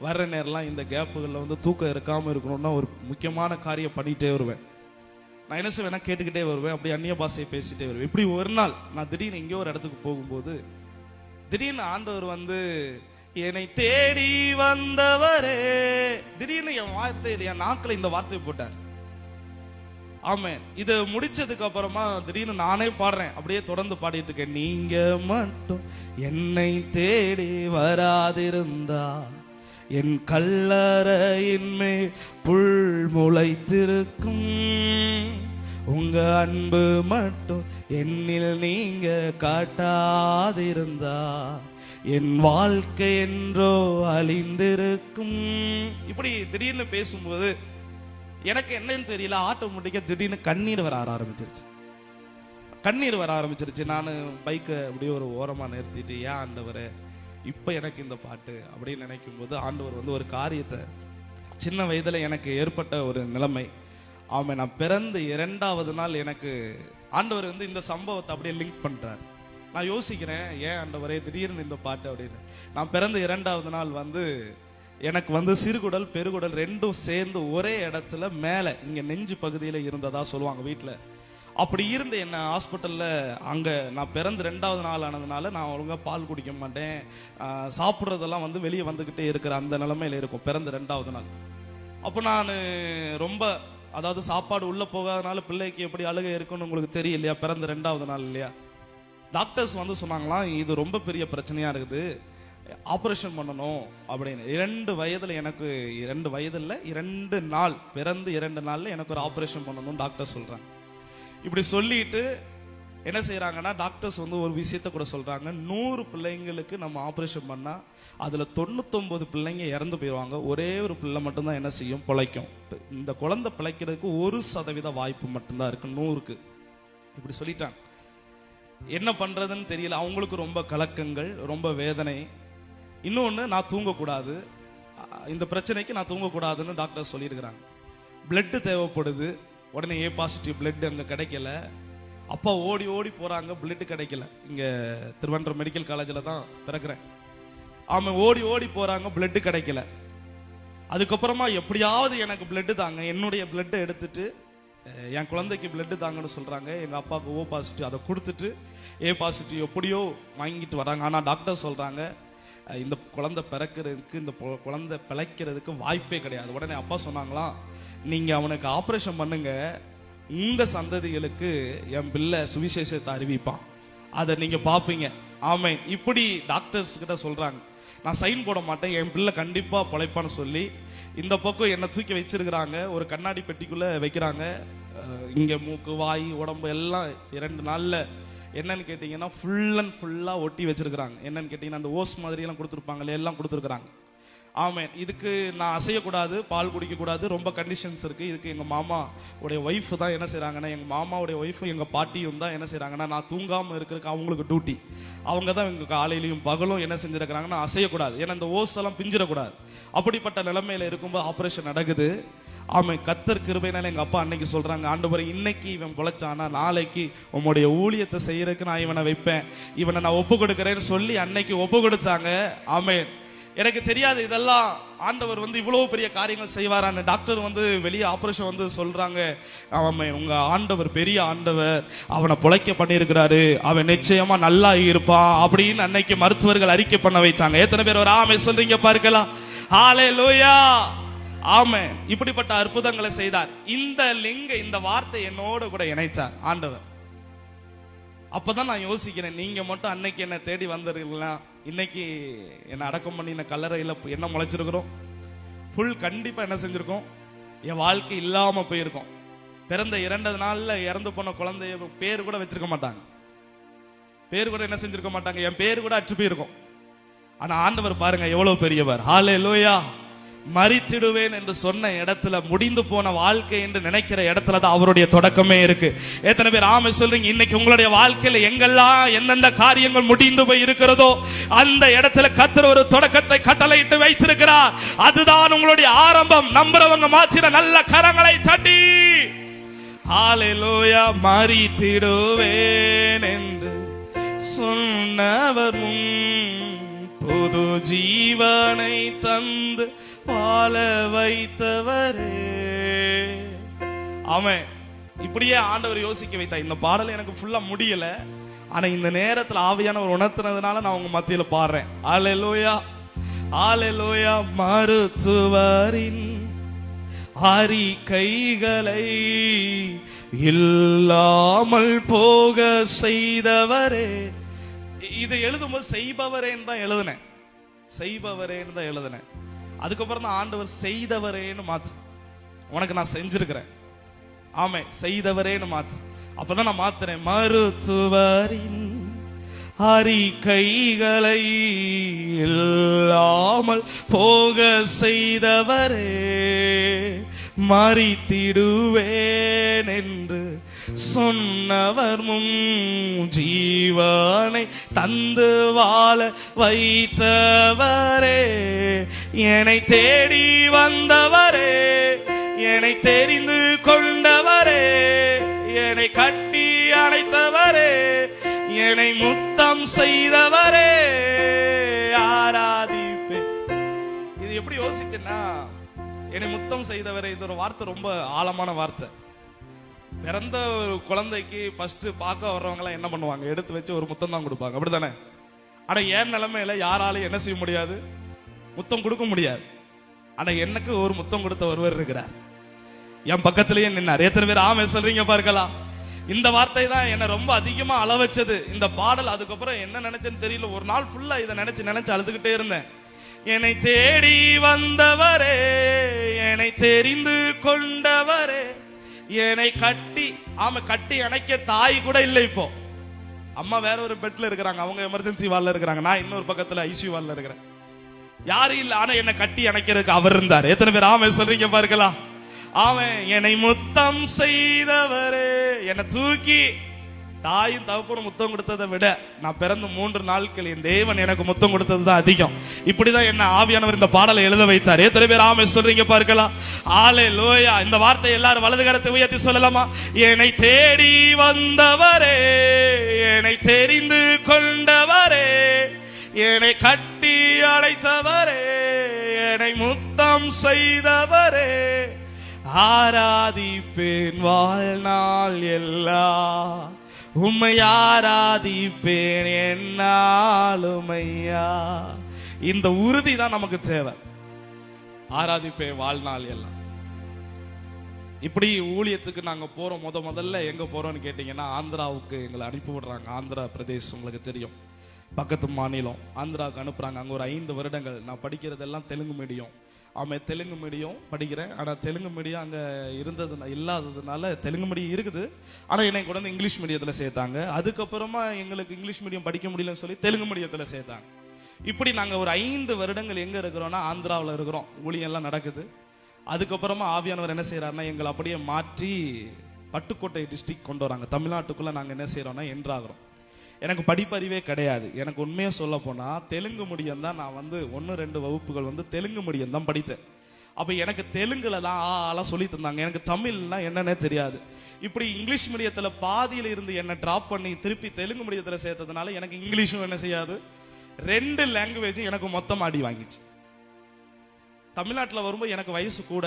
Speaker 1: வர்ற நேரம்லாம் இந்த கேப்புகளில் தூக்கம் இருக்காமல் இருக்கணும்னா ஒரு முக்கியமான காரியம் பண்ணிகிட்டே வருவேன். நான் என்ன செய்வேன்னா கேட்டுக்கிட்டே வருவேன், அப்படி அந்நிய பாஷையை பேசிகிட்டே வருவேன். இப்படி ஒரு நாள் நான் திடீர்னு எங்கேயோ ஒரு இடத்துக்கு போகும்போது திடீர்னு ஆண்டவர் என்னை தேடி வந்தவரே, திடீர்னு என் நாக்கில் இந்த வார்த்தை போட்டார். ஆமென். இதை முடிச்சதுக்கு அப்புறமா திடீர்னு நானே பாடுறேன், அப்படியே தொடர்ந்து பாடிட்டு இருக்கேன். நீங்க மட்டும் என்னை தேடி வராதிருந்தா என் கல்லறையின் மேல் புல் முளைத்திருக்கும். உங்க அன்பு மட்டும் என்னில் நீங்க காட்டாதிருந்தா என் வாழ்க்கை என்றோ அழிந்திருக்கும். இப்படி திடீர்னு பேசும்போது எனக்கு என்னன்னு தெரியல, ஆட்டோமேட்டிக்கா திடீர்னு கண்ணீர் வர ஆரம்பிச்சிருச்சு. நான் பைக்கை அப்படியே ஒரு ஓரமா நிறுத்திட்டு, ஏன் ஆண்டவரே இப்ப எனக்கு இந்த பாட்டு அப்படின்னு நினைக்கும் போது ஆண்டவர் ஒரு காரியத்தை, சின்ன வயதுல எனக்கு ஏற்பட்ட ஒரு நிலைமை, நான் பிறந்து 2வது நாள் எனக்கு ஆண்டவர் இந்த சம்பவத்தை அப்படியே லிங்க் பண்றார். நான் யோசிக்கிறேன், ஏன் ஆண்டவரே திடீர்னு இந்த பாட்டு அப்படின்னு. நான் பிறந்த 2வது நாள் எனக்கு சிறுகுடல் பெருகுடல் ரெண்டும் சேர்ந்து ஒரே இடத்துல மேல இங்க நெஞ்சு பகுதியில இருந்ததா சொல்லுவாங்க வீட்டுல. அப்படி இருந்து என்ன ஹாஸ்பிட்டல்ல அங்க நான் பிறந்து 2வது நாள் ஆனதுனால நான் ஒழுங்கா பால் குடிக்க மாட்டேன், சாப்பிட்றதெல்லாம் வெளியே வந்துகிட்டே இருக்கிற அந்த நிலைமையில இருக்கும் பிறந்த 2வது நாள். அப்போ நான் ரொம்ப, அதாவது சாப்பாடு உள்ள போகாதனால பிள்ளைக்கு எப்படி அழுகை இருக்குன்னு உங்களுக்கு தெரியும் இல்லையா, பிறந்த 2வது நாள் இல்லையா. டாக்டர்ஸ் சொன்னாங்களாம், இது ரொம்ப பெரிய பிரச்சனையா இருக்குது, ஆபரேஷன் பண்ணணும் அப்படின்னு. 2 வயதுல எனக்கு 2 வயதுல 2 நாள் பிறந்து 2 நாள்ல எனக்கு ஒரு ஆபரேஷன் பண்ணணும் டாக்டர் சொல்றாங்க. இப்படி சொல்லிட்டு என்ன செய்யறாங்கன்னா டாக்டர்ஸ் ஒரு விஷயத்த கூட சொல்றாங்க, 100 பிள்ளைங்களுக்கு நம்ம ஆபரேஷன் பண்ணா அதுல 99 பிள்ளைங்க இறந்து போயிடுவாங்க, ஒரே ஒரு பிள்ளை மட்டும்தான் என்ன செய்யும், பிழைக்கும். இந்த குழந்தை பிழைக்கிறதுக்கு 1% வாய்ப்பு மட்டும்தான் இருக்கு 100க்கு. இப்படி சொல்லிட்டாங்க. என்ன பண்றதுன்னு தெரியல. அவங்களுக்கு ரொம்ப கலக்கங்கள், ரொம்ப வேதனை. இன்னொன்னு, நான் தூங்கக்கூடாது, இந்த பிரச்சனைக்கு நான் தூங்கக்கூடாதுன்னு டாக்டர் சொல்லியிருக்கிறாங்க. பிளட் தேவைப்படுது, உடனே A பாசிட்டிவ் பிளட் அங்க கிடைக்கல. அப்பா ஓடி ஓடி போறாங்க, பிளட் கிடைக்கல. இங்க திருவண்ணாமலை மெடிக்கல் காலேஜில் தான் பிறக்கிறேன். ஓடி ஓடி போறாங்க, பிளட் கிடைக்கல. அதுக்கப்புறமா எப்படியாவது எனக்கு பிளட் தாங்க, என்னுடைய பிளட்டை எடுத்துட்டு என் குழந்தைக்கு பிளட் தாங்கன்னு சொல்றாங்க. எங்க அப்பாவுக்கு O பாசிட்டிவ், அதை கொடுத்துட்டு A பாசிட்டிவ் எப்படியோ வாங்கிட்டு வராங்க. ஆனா டாக்டர் சொல்றாங்க, இந்த குழந்தை பிறக்கிறதுக்கு, இந்த குழந்தை பிழைக்கிறதுக்கு வாய்ப்பே கிடையாது. உடனே அப்பா சொன்னாங்களாம், நீங்க அவனுக்கு ஆபரேஷன் பண்ணுங்க, உங்க சந்ததிகளுக்கு என் பிள்ளை சுவிசேஷத்தை அறிவிப்பான், அதை நீங்க பாப்பீங்க. ஆமென். இப்படி டாக்டர்ஸ் கிட்ட சொல்றாங்க. நான் சைன் போட மாட்டேன், என் பிள்ளை கண்டிப்பா பொழைப்பான்னு சொல்லி இந்த பக்கம் என்ன தூக்கி வச்சிருக்கிறாங்க, ஒரு கண்ணாடி பெட்டிக்குள்ள வைக்கிறாங்க. இங்க மூக்கு, வாய், உடம்பு எல்லாம் 2 நாள்ல என்னன்னு கேட்டீங்கன்னா ஃபுல் அண்ட் ஃபுல்லா ஒட்டி வச்சிருக்கிறாங்க. என்னன்னு கேட்டீங்கன்னா அந்த ஓஸ் மாதிரி எல்லாம் கொடுத்துருப்பாங்களே, எல்லாம் கொடுத்துருக்காங்க. ஆமென். இதுக்கு நான் அசையக்கூடாது, பால் குடிக்க கூடாது, ரொம்ப கண்டிஷன்ஸ் இருக்கு. இதுக்கு எங்க மாமா உடைய ஒய்ஃப் தான் என்ன செய்யறாங்கன்னா, எங்க மாமாவுடைய ஒய்ஃபும் எங்க பாட்டியும் தான் என்ன செய்யறாங்கன்னா, நான் தூங்காம இருக்கிறதுக்கு அவங்களுக்கு டியூட்டி. அவங்க தான் எங்க காலையிலையும் பகலும் என்ன செஞ்சிருக்கிறாங்கன்னா, அசையக்கூடாது, ஏன்னா இந்த ஓஸ் எல்லாம் பிஞ்சிடக்கூடாது. அப்படிப்பட்ட நிலைமையில இருக்கும்போது ஆபரேஷன் நடக்குது. கத்தர் கிருபையினால எங்க அப்பா அன்னைக்கு சொல்றாங்க, ஆண்டவரே இன்னைக்கு இவன் பொழைச்சானா நாளைக்கு உம்முடைய ஊழியத்தை செய்யறதுக்கு நான் இவனை வைப்பேன், இவனை நான் ஒப்பு கொடுக்கிறேன்னு சொல்லி அன்னைக்கு ஒப்பு கொடுத்தாங்க. ஆமென். எனக்கு தெரியாது இதெல்லாம் ஆண்டவர் இவ்வளவு பெரிய காரியங்கள் செய்வாரான்னு. டாக்டர் வெளியே ஆபரேஷன் சொல்றாங்க, அவன் உங்க ஆண்டவர் பெரிய ஆண்டவர், அவனை பொழைக்க பண்ணியிருக்கிறாரு, அவன் நிச்சயமா நல்லா இருப்பான் அப்படின்னு அன்னைக்கு மருத்துவர்கள் அறிக்கை பண்ண வைத்தாங்க. எத்தனை பேர் ஒரு ஆமை சொல்றீங்க பார்க்கலாம். ஹல்லேலூயா. ஆமென். இப்படிப்பட்ட அற்புதங்களை செய்தார். இந்த வார்த்தை என்னோட கூட இணைத்தார் ஆண்டவர். அப்பதான் நான் யோசிக்கிறேன், நீங்க மட்டும் அன்னைக்கு என்ன தேடி வந்திருக்கலாம், இன்னைக்கு என்ன அடக்கம் பண்ணி கல்லறையில என்ன முளைச்சிருக்கிறோம், புல் கண்டிப்பா என்ன செஞ்சிருக்கோம், என் வாழ்க்கை இல்லாம போயிருக்கோம். பிறந்த 2 நாள்ல இறந்து போன குழந்தைய பேர் கூட வச்சிருக்க மாட்டாங்க, பேர் கூட என்ன செஞ்சிருக்க மாட்டாங்க, என் பேர் கூட அற்று போயிருக்கும். ஆனா ஆண்டவர் பாருங்க எவ்வளவு பெரியவர். ஹல்லேலூயா. மரித்திடுவேன் என்று சொன்ன இடத்துல, முடிந்து போன வாழ்க்கை என்று நினைக்கிற இடத்துல தான் அவருடைய தொடக்கமே இருக்கு. எத்தனை பேர் ஆமை சொல்றீங்க? இன்னைக்கு உங்களுடைய வாழ்க்கையில எங்கெல்லாம் எந்தெந்த காரியங்கள் முடிந்து போய் இருக்கிறதோ அந்த இடத்துல கர்த்தர் ஒரு தொடக்கத்தை கட்டளையிட்டு வைத்திருக்கிறார். அதுதான் உங்களுடைய ஆரம்பம். நம்புறவங்க மாத்திர நல்ல கரங்களை தட்டி ஹல்லேலூயா. மரித்திடுவேன் என்று சொன்னவர் புது ஜீவனை தந்து வாழ வைத்தவரே. அவன் இப்படியே ஆண்டவர் யோசிக்க வைத்தா. இந்த பாடல் எனக்கு ஃபுல்லா முடியல, ஆனா இந்த நேரத்துல ஆவியானவர் உணர்த்தினதுனால நான் உங்க மத்தியில பாடுறேன். ஹல்லேலூயா, ஹல்லேலூயா. மருத்துவரின் அறிக்கைகளை இல்லாமல் போக செய்தவரே. இது எழுதும்போது செய்பவரேன்னு தான் எழுதுனேன், செய்பவரேன்னு தான் எழுதுனேன். அதுக்கப்புறம் தான் ஆண்டவர் செய்தவரேன்னு மாத்து, உனக்கு நான் செஞ்சிருக்கிறேன். ஆமே, செய்தவரேன்னு மாத்து. அப்பதான் நான் மாத்துறேன். மருத்துவரின் அறிக்கைகளை இல்லாமல் போக செய்தவரே, மரித்திடுவேன் என்று சொன்னவர் முன் ஜீவனை தந்து வாழ வைத்தவரே, என்னை தேடி வந்தவரே, என்னை தெரிந்து கொண்டவரே, என்னை கட்டி அணைத்தவரே, என்னை முத்தம் செய்தவரே, ஆராதிப்பே. இது எப்படி யோசிச்சேன்னா, என்னை முத்தம் செய்தவரே, இது ஒரு வார்த்தை ரொம்ப ஆழமான வார்த்தை. பிறந்த ஒரு குழந்தைக்கு ஃபர்ஸ்ட் பார்க்க வர்றவங்க எல்லாம் என்ன பண்ணுவாங்க? எடுத்து வச்சு ஒரு முத்தம் தான் கொடுப்பாங்க, அப்படித்தானே? ஆனா என் நிலைமையில யாராலும் என்ன செய்ய முடியாது? முத்தம் கொடுக்க முடியாது. ஆனா எனக்கு ஒரு முத்தம் கொடுத்த ஒருவர் இருக்கிறார், என் பக்கத்திலேயே நின்னார். எத்தனை பேர் ஆமே சொல்றீங்க பார்க்கலாம்? இந்த வார்த்தை தான் என்ன ரொம்ப அதிகமா அள வச்சது, இந்த பாடல். அதுக்கப்புறம் என்ன நினைச்சேன்னு தெரியல, ஒரு நாள் ஃபுல்லா இதை நினைச்சு அழுதுகிட்டே இருந்தேன். என்னை தேடி வந்தவரே, என்னை தெரிந்து கொண்டவரே, என்னை கட்டி அணைக்க தாய் கூட இல்லை. இப்போ அம்மா வேற ஒரு பெட்ல இருக்கிறாங்க, அவங்க எமர்ஜென்சி வார்டுல இருக்கிறாங்க, நான் இன்னொரு பக்கத்துல ஐசியூ வார்டுல இருக்கிறேன். யாரும் இல்ல, ஆனா என்னை கட்டி அணைக்கிறதுக்கு அவர் இருந்தார். எத்தனை பேர் ஆமே சொல்றீங்க பார்க்கலாம்? அவன் என்னை முத்தம் செய்தவரே, என்னை தூக்கி தாயும் தகப்பனும் முத்தம் கொடுத்ததை விட நான் பிறந்த 3 நாட்கள் என் தேவன் எனக்கு முத்தம் கொடுத்தது தான் அதிகம். இப்படிதான் என்ன ஆவியானவர் இந்த பாடலை எழுத வைத்தார். எத்தனை பேர் ஆமே சொல்றீங்க பார்க்கலாம்? ஹல்லேலூயா. இந்த வார்த்தை எல்லாரும் வலது கரத்தை உயர்த்தி சொல்லலாமா? என்னை தேடி வந்தவரே, என்னை தெரிந்து கொண்டவரே, என்னை கட்டி அழைத்தவரே, என்னை முத்தம் செய்தவரே, ஆராதிப்பேன் வாழ்நாள் எல்லாம், உம்மை ஆராதிப்பேன் என்னாலும் ஐயா. இந்த உறுதி தான் நமக்கு தேவை. ஆராதிப்பேன் வாழ்நாள் எல்லாம். இப்படி ஊழியத்துக்கு நாங்க போறோம். முதல்ல எங்க போறோம்னு கேட்டீங்கன்னா, ஆந்திராவுக்கு எங்களை அனுப்பி விடுறாங்க. ஆந்திரா பிரதேஷ் உங்களுக்கு தெரியும், பக்கத்து மாநிலம். ஆந்திராவுக்கு அனுப்புறாங்க. அங்க ஒரு 5 வருடங்கள் நான் படிக்கிறதெல்லாம் தெலுங்கு மீடியம். தெலுங்கு மீடியம் படிக்கிறேன். ஆனால் தெலுங்கு மீடியம் அங்கே இல்லாததுனால தெலுங்கு மீடியம் இருக்குது, ஆனால் என்னை கூட இங்கிலீஷ் மீடியத்தில் சேர்த்தாங்க. அதுக்கப்புறமா எங்களுக்கு இங்கிலீஷ் மீடியம் படிக்க முடியலன்னு சொல்லி தெலுங்கு மீடியத்தில் சேர்த்தாங்க. இப்படி நாங்கள் ஒரு 5 வருடங்கள் எங்கே இருக்கிறோம்னா ஆந்திராவில் இருக்கிறோம். ஊழியெல்லாம் நடக்குது. அதுக்கப்புறமா ஆவியானவர் என்ன செய்யறாருன்னா, எங்களை அப்படியே மாற்றி பட்டுக்கோட்டை டிஸ்ட்ரிக்ட் கொண்டு வராங்க. தமிழ்நாட்டுக்குள்ளே நாங்கள் என்ன செய்கிறோம்னா என்ட்ராகிறோம். எனக்கு படிப்பறிவே கிடையாது. எனக்கு உண்மையாக சொல்ல போனால் தெலுங்கு மீடியம் தான். நான் 1-2 வகுப்புகள் தெலுங்கு மீடியம் தான் படித்தேன். அப்போ எனக்கு தெலுங்குல தான் ஆலாம் சொல்லி தந்தாங்க. எனக்கு தமிழ்னா என்னன்னே தெரியாது. இப்படி இங்கிலீஷ் மீடியத்தில் பாதியில் இருந்து என்னை ட்ராப் பண்ணி திருப்பி தெலுங்கு மீடியத்தில் சேர்த்ததுனால எனக்கு இங்கிலீஷும் என்ன செய்யாது, 2 லாங்குவேஜும் எனக்கு மொத்தம் அடி வாங்கிச்சு. தமிழ்நாட்டில் வரும்போது எனக்கு வயசு கூட.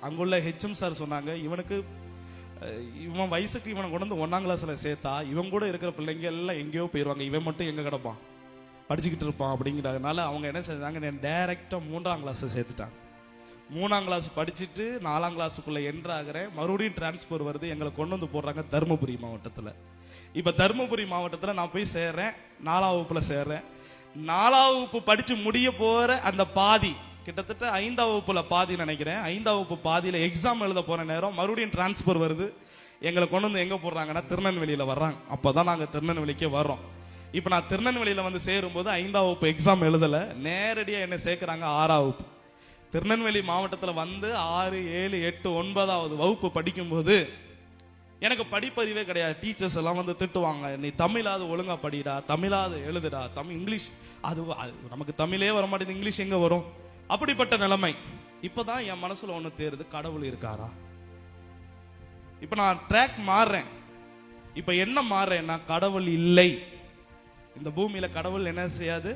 Speaker 1: அங்குள்ள ஹெச்எம் சார் சொன்னாங்க, இவன் வயசுக்கு இவனை கொண்டு 1ஆம் கிளாஸ்ல சேர்த்தா இவன் கூட இருக்கிற பிள்ளைங்க எல்லாம் எங்கேயோ போயிடுவாங்க, இவன் மட்டும் எங்க கிடப்பான் படிச்சுக்கிட்டு இருப்பான் அப்படிங்கிறதுனால அவங்க என்ன செஞ்சாங்க, நான் டைரக்டா 3ஆம் கிளாஸ் சேர்த்துட்டாங்க. 3ஆம் கிளாஸ் படிச்சுட்டு 4ஆம் கிளாஸுக்குள்ள என்ட்ராகிறேன். மறுபடியும் டிரான்ஸ்பர் வருது, எங்களை கொண்டு போடுறாங்க தருமபுரி மாவட்டத்தில். இப்போ தருமபுரி மாவட்டத்தில் நான் போய் சேர்றேன். 4ஆம் வகுப்புல சேர்றேன். 4ஆம் வகுப்பு படிச்சு முடிய போற அந்த பாதி, கிட்டத்தட்ட 5ஆம் வகுப்புல பாதி நினைக்கிறேன், 5ஆம் வகுப்பு பாதியில எக்ஸாம் எழுத போற நேரம் மறுபடியும் டிரான்ஸ்பர் வருது. எங்களை கொண்டு எங்க போடுறாங்கன்னா திருநெல்வேலியில வர்றாங்க. அப்பதான் நாங்க திருநெல்வேலிக்கே வர்றோம். இப்ப நான் திருநெல்வேலியில சேரும்போது 5ஆம் வகுப்பு எக்ஸாம் எழுதல, நேரடியா என்ன சேர்க்கிறாங்க 6ஆம் வகுப்பு. திருநெல்வேலி மாவட்டத்துல 6, 7, 8, 9ஆவது வகுப்பு படிக்கும்போது எனக்கு படிப்பறிவே கிடையாது. டீச்சர்ஸ் எல்லாம் திட்டுவாங்க, நீ தமிழாவது ஒழுங்கா படிடா, தமிழாவது எழுதுடா, இங்கிலீஷ் அது நமக்கு தமிழே வர மாட்டேங்குது, இங்கிலீஷ் எங்க வரும்? அப்படிப்பட்ட நிலைமை. இப்பதான் என் மனசுல ஒண்ணு தேருது, கடவுள் இருக்காரா? இப்ப நான் ட்ராக் மாறுறேன். இப்ப என்ன மாறுறேன்னா, கடவுள் இல்லை, இந்த பூமியில கடவுள் என்ன செய்யாது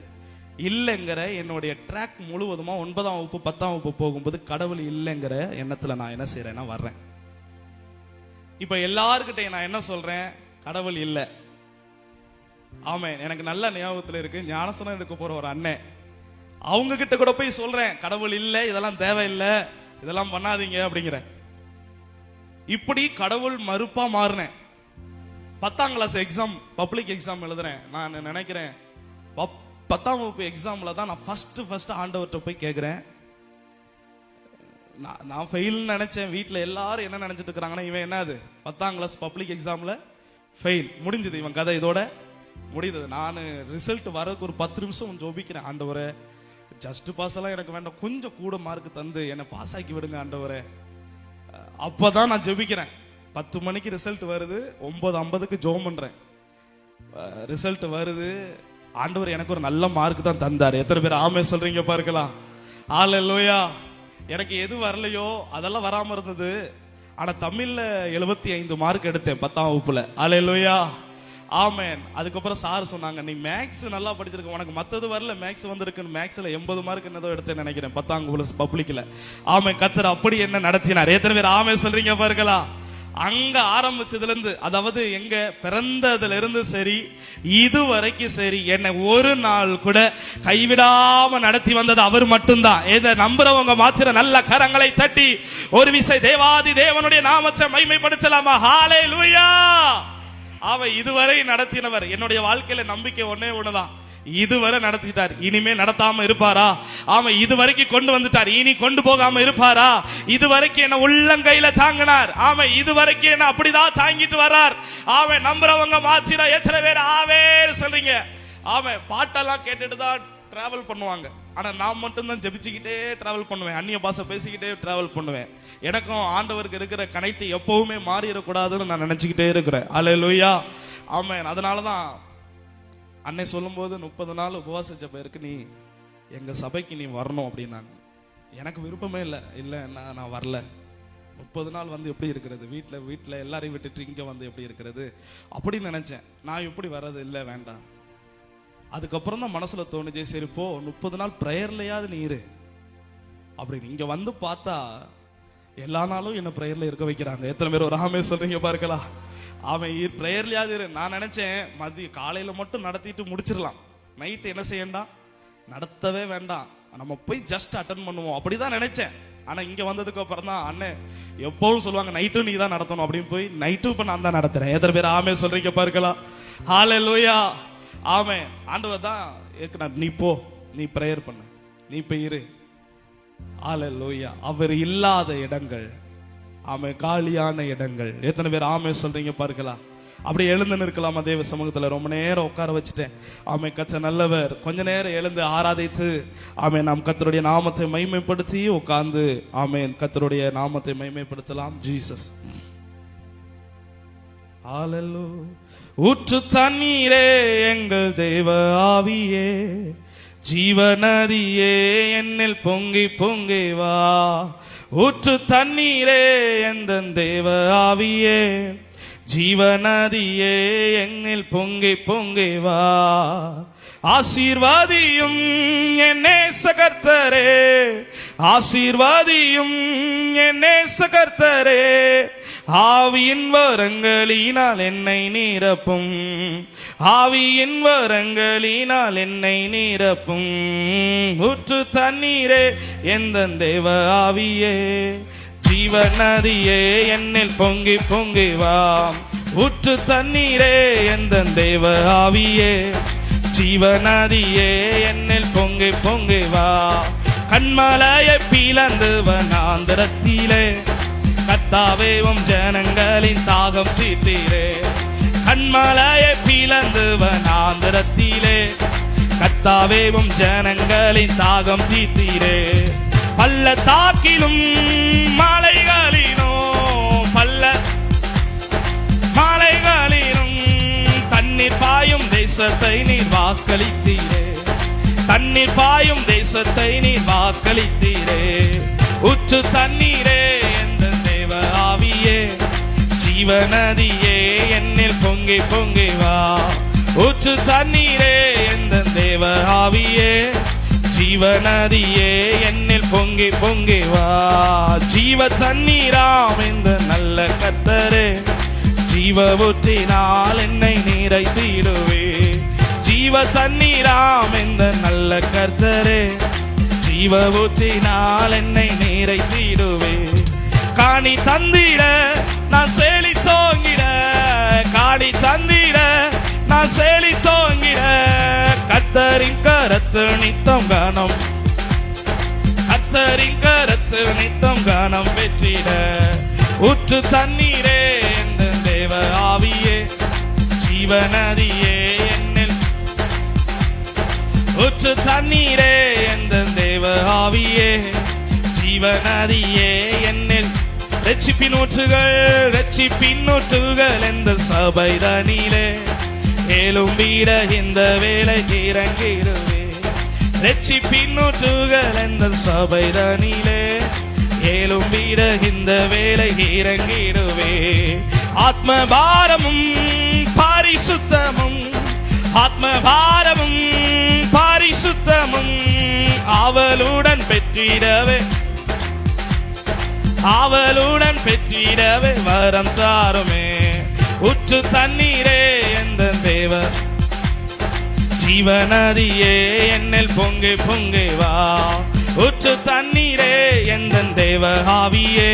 Speaker 1: இல்லைங்கிற என்னுடைய ட்ராக் முழுவதுமா 9ஆம் வகுப்பு 10ஆம் வகுப்பு போகும்போது கடவுள் இல்லைங்கிற எண்ணத்துல நான் என்ன செய்யறேன்னா வர்றேன். இப்ப எல்லாருக்கிட்ட நான் என்ன சொல்றேன், கடவுள் இல்லை. ஆமே, எனக்கு நல்ல ஞாபகத்துல இருக்கு, ஞானசனம் எடுக்க போற ஒரு அண்ணன், அவங்க கிட்ட கூட போய் சொல்றேன், கடவுள் இல்லை, இதெல்லாம் தேவையில்லை, இதெல்லாம் பண்ணாதீங்க அப்படிங்கிற. இப்படி கடவுள் மறுப்பா மாறினேன். 10ஆம் கிளாஸ் எக்ஸாம், பப்ளிக் எக்ஸாம் எழுதுறேன். நான் நினைக்கிறேன் 10ஆம் வகுப்பு எக்ஸாம்ல தான் நான் ஃபர்ஸ்ட் ஆண்டவர்கிட்ட போய் கேட்கிறேன், நான் ஃபெயில்னு நினைச்சேன். வீட்டில் எல்லாரும் என்ன நினைச்சிட்டு இருக்கிறாங்கன்னா, இவன் என்னது 10ஆம் கிளாஸ் பப்ளிக் எக்ஸாம்ல ஃபெயில், முடிஞ்சது இவன் கதை இதோட முடிந்தது. நான் ரிசல்ட் வரதுக்கு ஒரு 10 நிமிஷம் ஜோபிக்கிறேன், ஆண்டவரே ஜஸ்ட் பாஸ் எல்லாம் எனக்கு வேண்டாம், கொஞ்சம் கூட மார்க் தந்து என்னை பாஸ் ஆக்கி விடுங்க ஆண்டவரே. அப்பதான் நான் ஜெபிக்கிறேன். 10 மணிக்கு ரிசல்ட் வருது, 9:50க்கு ஜோம் பண்றேன். ரிசல்ட் வருது, ஆண்டவர் எனக்கு ஒரு நல்ல மார்க் தான் தந்தார். எத்தனை பேர் ஆமே சொல்றீங்க பார்க்கலாம்? ஹல்லேலூயா. எனக்கு எது வரலையோ அதெல்லாம் வராம இருந்தது. ஆனா தமிழ்ல 75 மார்க் எடுத்தேன் 10ஆம் வகுப்புல. ஹல்லேலூயா, ஆமென். அதுக்கப்புறம் சார் சொன்னாங்க, நீ மேக்ஸ் நல்லா படிச்சிருக்க, உனக்கு மத்தது வரல, மேக்ஸ் வந்திருக்குன்னு. மேக்ஸ்ல 80 மார்க் என்னதோ எடுத்தேன்னு நினைக்கிறேன் 10ஆம் வகுப்புல பப்ளிக்ல. ஆமென். கர்த்தர் அப்படி என்ன நடத்தினார். எத்தனை பேர் ஆமே சொல்றீங்க பார்க்கலாம்? அங்க ஆரம்பிச்சதுல இருந்து, அதாவது எங்க பிறந்ததுல இருந்து சரி இதுவரைக்கும் சரி, என்னை ஒரு நாள் கூட கைவிடாம நடத்தி வந்தது அவர் மட்டும்தான். இதை நம்புறவங்க மாத்திர நல்ல கரங்களை தட்டி ஒரு விசை தேவாதி தேவனுடைய நாமத்தை மகிமைப்படுத்தலாமா? ஹல்லேலூயா. அவ இதுவரை நடத்தினவர். என்னுடைய வாழ்க்கையில நம்பிக்கை ஒன்னே ஒண்ணுதான், இதுவரை நடத்திட்டார், இனிமே நடத்தாம இருப்பாரா? அவன் இதுவரைக்கும் கொண்டு வந்துட்டார், இனி கொண்டு போகாம இருப்பாரா? இதுவரைக்கும் என்ன உள்ளங்கையில தாங்கினார், அவன் இதுவரைக்கும் என்ன அப்படிதான் தாங்கிட்டு வர்றார். அவன் நம்புறவங்க மாத்திர எத்தனை பேர் ஆவே சொல்றீங்க? அவன் பாட்டெல்லாம் கேட்டுட்டு தான் டிராவல் பண்ணுவாங்க. ஆனா நான் மட்டும் தான் ஜெபிச்சுக்கிட்டே டிராவல் பண்ணுவேன், அந்நிய பாஷை பேசிக்கிட்டே டிராவல் பண்ணுவேன். எனக்கும் ஆண்டவருக்கு இருக்கிற கனெக்ட் எப்பவுமே மாறிடக்கூடாதுன்னு நான் நினைச்சுக்கிட்டே இருக்கிறேன். ஹல்லேலூயா, ஆமென். அதனாலதான் அன்னை சொல்லும்போது 30 நாள் உபவாச ஜெபம் இருக்கு, நீ எங்க சபைக்கு நீ வரணும் அப்படின்னாங்க. எனக்கு விருப்பமே இல்லை நான் வரல. 30 நாள் வந்து எப்படி இருக்கிறது, வீட்டில் எல்லாரையும் விட்டுட்டு இங்க வந்து எப்படி இருக்கிறது அப்படின்னு நினைச்சேன். நான் எப்படி வர்றது, இல்லை வேண்டாம். அதுக்கப்புறம் தான் மனசுல தோணுச்சே, சரி போ 30 நாள் பிரேயர்லையாவது நீ இரு அப்படின்னு. இங்க வந்து பார்த்தா எல்லா நாளும் என்ன பிரேயர்ல இருக்க வைக்கிறாங்க. எத்தனை பேர் ஒரு ஆமே சொல்றீங்க பார்க்கலாம்? அவன் பிரேயர்லையாவது. நான் நினைச்சேன் மதிய காலையில மட்டும் நடத்திட்டு முடிச்சிடலாம், நைட்டு என்ன செய்யண்டா நடத்தவே வேண்டாம், நம்ம போய் ஜஸ்ட் அட்டன் பண்ணுவோம் அப்படிதான் நினைச்சேன். ஆனா இங்க வந்ததுக்கு அப்புறம் தான் அண்ணன் எப்பவும் சொல்லுவாங்க, நைட்டும் நீ தான் நடத்தணும் அப்படின்னு. போய் நைட்டும் இப்ப நான் தான் நடத்துறேன். எத்தனை பேர் ஆமே சொல்றீங்க பார்க்கலாம்? ஹல்லேலூயா, ஆமென். ஆண்டவர் தான் நீ போ, நீ பிரேயர் பண்ண, நீ போய் இரு. ஹல்லேலூயா. அவர் இல்லாத இடங்கள், ஆமே, காலியான இடங்கள். எத்தனை பேர் ஆமே சொல்றீங்க பார்க்கலாம்? அப்படி எழுந்து நிற்கலாமா தேவ சமூகத்துல? ரொம்ப நேரம் உட்கார வச்சுட்டேன். ஆமே, கர்த்தர் நல்லவர். கொஞ்ச நேரம் எழுந்து ஆராதித்து, ஆமே, நாம் கர்த்தருடைய நாமத்தை மகிமைப்படுத்தி உட்கார்ந்து, ஆமே, கர்த்தருடைய நாமத்தை மகிமைப்படுத்தலாம். ஜீசஸ். ஹல்லேலூயா. ஊற்று தண்ணீரே எங்கள் தேவ ஆவியே, ஜீவநதியே என்னில் பொங்கி பொங்கி வா. ஊற்று தண்ணீரே எந்தன் தேவ ஆவியே, ஜீவநதியே என்னில் பொங்கி பொங்கி வா. ஆசீர்வாதியும் என் நேச கர்த்தரே, ஆசீர்வாதியும் என் நேச கர்த்தரே, ஆவியின் வரங்களினால் என்னை நிரப்பும், ஆவியின் வரங்களினால் என்னை நிரப்பும். ஊற்று தண்ணீரே எந்தன் தேவ ஆவியே, ஜீவநதியே என்னில் பொங்கி பொங்கி வா. ஊற்று தண்ணீரே எந்தன் தேவ ஆவியே, ஜீவநதியே என்னில் பொங்கி பொங்கி வா. கண்மலையை பிளந்து வனாந்தரத்திலே, கர்த்தாவேவும் ஜனங்களின் தாகம் தீர்த்தீரே. கண்மலையை பிளந்து வனாந்தரத்திலே, கர்த்தாவேவும் ஜனங்களின் தாகம் தீர்த்தீரே. பள்ளத்தாக்கிலும் மலைகளிலும், மலைகளிலும் தண்ணீர் பாயும் தேசத்தை நீர் வாக்களித்தீரே, தண்ணீர் பாயும் தேசத்தை நீர் வாக்களித்தீரே. ஊற்று தண்ணீரே எந்தன் தேவ ஆவியே, ஜீவநதியே என்னில் பொங்கி பொங்கி வா. ஊற்று தண்ணீரே எந்தன் தேவ ஆவியே, ஜீவநதியே என்னில் பொங்கி பொங்கி வா. ஜீவ தண்ணீராம் இந்த நல்ல கர்த்தரே, ஜீவ ஊற்றினால் என்னை நிறைத்திடுவே. ஜீவ தண்ணீராம் இந்த நல்ல கர்த்தரே, ஜீவ ஊற்றினால் என்னை நிறைத்திடுவே. காணி தந்திட நான் செழித்தோங்கிட, காணி தந்திட நான் செழித்தோங்கிட. கர்த்தரின் கரத்து நித்தம் கனம், கர்த்தரின் கரத்து உயர்த்து நித்தம் கனம் பெற்றிட. ஊற்று தண்ணீரே எந்த தேவ ஆவியே, ஜீவநதியே என்னில். ஊற்று தண்ணீரே எந்த தேவ ஆவியே, ஜீவநதியே என்னில். ரட்சிப்பின் ஊற்றுகள், ரட்சிப்பின் ஊற்றுகள் எந்த சபைதனிலே ஏலும் வீட இந்த வேலைக்கு இறங்கிடுவே. ரட்சிப்பின் ஊற்றுகள் எந்த சபைதனிலே ஏலும் வீட இந்த வேலைக்கு இறங்கிடுவே. ஆத்ம பாரமும் பரிசுத்தமும், ஆத்ம பாரமும் பரிசுத்தமும் அவளுடன் பெற்றிடவே, அவளுடன் பெற்றிடவே வரம் தாருமே. ஊற்று தண்ணீரே எந்த தேவ, ஜீவநதியே என்னில் பொங்கி பொங்கி வா. ஊற்று தண்ணீரே எந்த தேவ ஆவியே,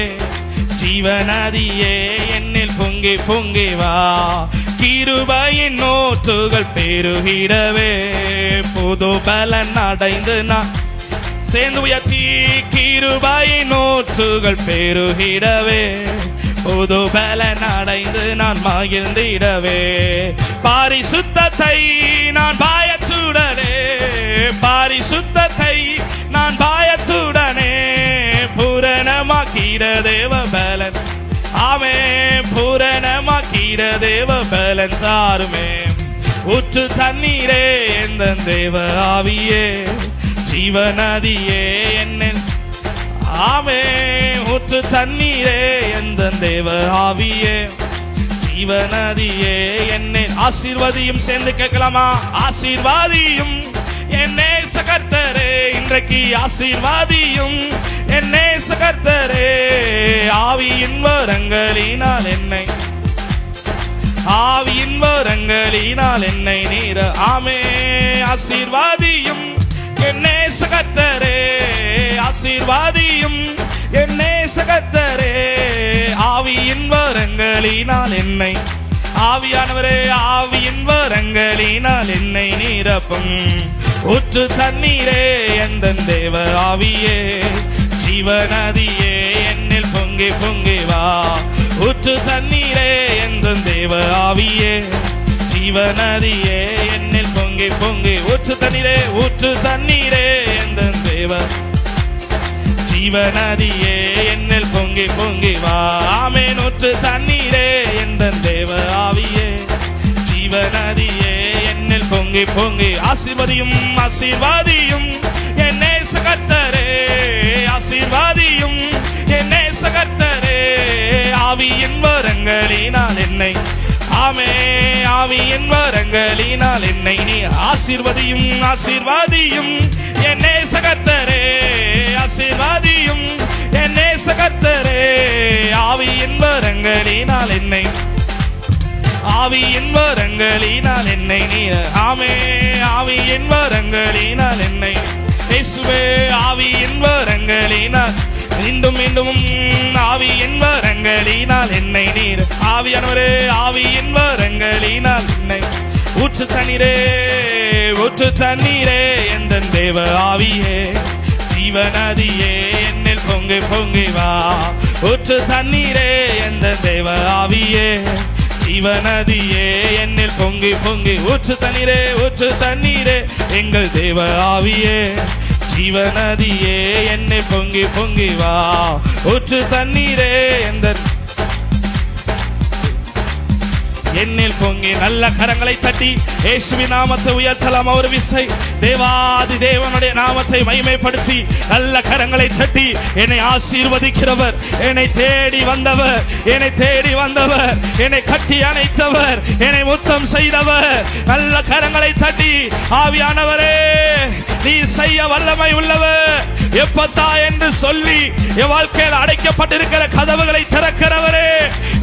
Speaker 1: ஜீவநதியே என்னில் பொங்கி பொங்கி வா. கிருபையின் ஊற்றுகள் பெருகிடவே, புது பலன் அடைந்து நான் சேர்ந்து உயர்த்தி. கிருபையின் ஊற்றுகள் பெருகிடவே, புது பலன் அடைந்து நான் மகிழ்ந்திடவே. பரிசுத்தத்தை நான் பயத்துடனே, பரிசுத்தத்தை நான் பயத்துடனே பூரணமாக்கிட தேவ பலன். ஆமே, பூரணமாக்கிட தேவ பலன் தாருமே. ஊற்று தண்ணீரே எந்த தேவ ஆவியே, ஜீவநதியே என்னில். ஆமே, ஊற்று தண்ணீரே எந்த தேவ ஆவியே, ஜீவநதியே என்னில். ஆசீர்வாதியும் சேர்ந்து கேட்கலாமா? ஆசீர்வாதியும் என்னே சகர்த்தரே, இன்றைக்கு ஆசீர்வாதியும் என்னே சகர்த்தரே. ஆவியின் வரங்களினால் என்னை, ஆவியின் வரங்களினால் என்னை நீர. ஆமே, ஆசீர்வாதியும் என்னே சகர்த்தரே, ஆசீர்வாதியும் என்னே சகர்த்தரே. ஆவியின் வரங்களினால் என்னை, ஆவியானவரே ஆவியின் வரங்களினால் என்னை நிரப்பும். ஊற்று தண்ணீரே எந்த தேவ ஆவியே, ஜீவநதியே என்னில் பொங்கி பொங்கி வா. ஊற்று தண்ணீரே எந்த தேவ ஆவியே, ஜீவநதியே என்னில் பொங்கி பொங்கி. ஊற்று தண்ணீரே, ஊற்று தண்ணீரே எந்த தேவ, ஜீவநதியே என்னில் பொங்கி பொங்கி வா. ஆமென். ஊற்று தண்ணீரே எந்த தேவ ஆவியே, ஜீவநதியே என்னில் பொங்கி பொங்கி. ஆசீர்வதியும் ஆசீர்வாதியும் என்னே சகர்த்தரே, ஆசீர்வாதியும் என்னே சகர்த்தரே. ஆவியின் வரங்களினால் என்னை, ஆமே, ஆவியின் வரங்களினால் என்னை நீ. ஆசீர்வதியும் ஆசீர்வாதியும் என்னே சகர்த்தரே, ஆசீர்வாதியும் என்னே சகர்த்தரே. ஆவியின் வரங்களினால் என்னை, ஆவியின் வரங்களினால் என்னை நீர. ஆமே, ஆவியின் வரங்களினால் என்னை. இயேசுவே, ஆவியின் வரங்களினால் மீண்டும் மீண்டும் ஆவியின் வரங்களினால் என்னை நீர். ஆவியானவரே, ஆவியின் வரங்களினால் என்னை. ஊற்று தண்ணீரே, ஊற்று தண்ணீரே எந்த தேவ ஆவியே, ஜீவநதியே என்னில் பொங்கி பொங்கி வா. ஊற்று தண்ணீரே எந்த தேவ ஆவியே, ஜீவநதியே என்னில் பொங்கி பொங்கி. ஊற்று தண்ணீரே, ஊற்று தண்ணீரே எங்கள் தேவ ஆவியே, ஜீவநதியே என்னில் பொங்கி பொங்கி வா. ஊற்று தண்ணீரே எந்த என்னில் பொங்கி. நல்ல கரங்களை தட்டி இயேசுவின் நாமத்தை உயர்த்தலாம். ஒரு விசை தேவாதி தேவனுடைய நாமத்தை மகிமைப்படுத்தி நல்ல கரங்களை தட்டி, என்னை ஆசீர்வதிக்கிறவர், என்னை தேடி வந்தவர், என்னை தேடி வந்தவர், என்னை கட்டி அணைத்தவர், என்னை முத்தம் செய்தவர். நல்ல கரங்களை தட்டி, ஆவியானவரே நீ செய்ய வல்லமை உள்ளவர், எப்பத்தா என்று சொல்லி என் வாழ்க்கையில் அடைக்கப்பட்டிருக்கிற கதவுகளை திறக்கிறவரே,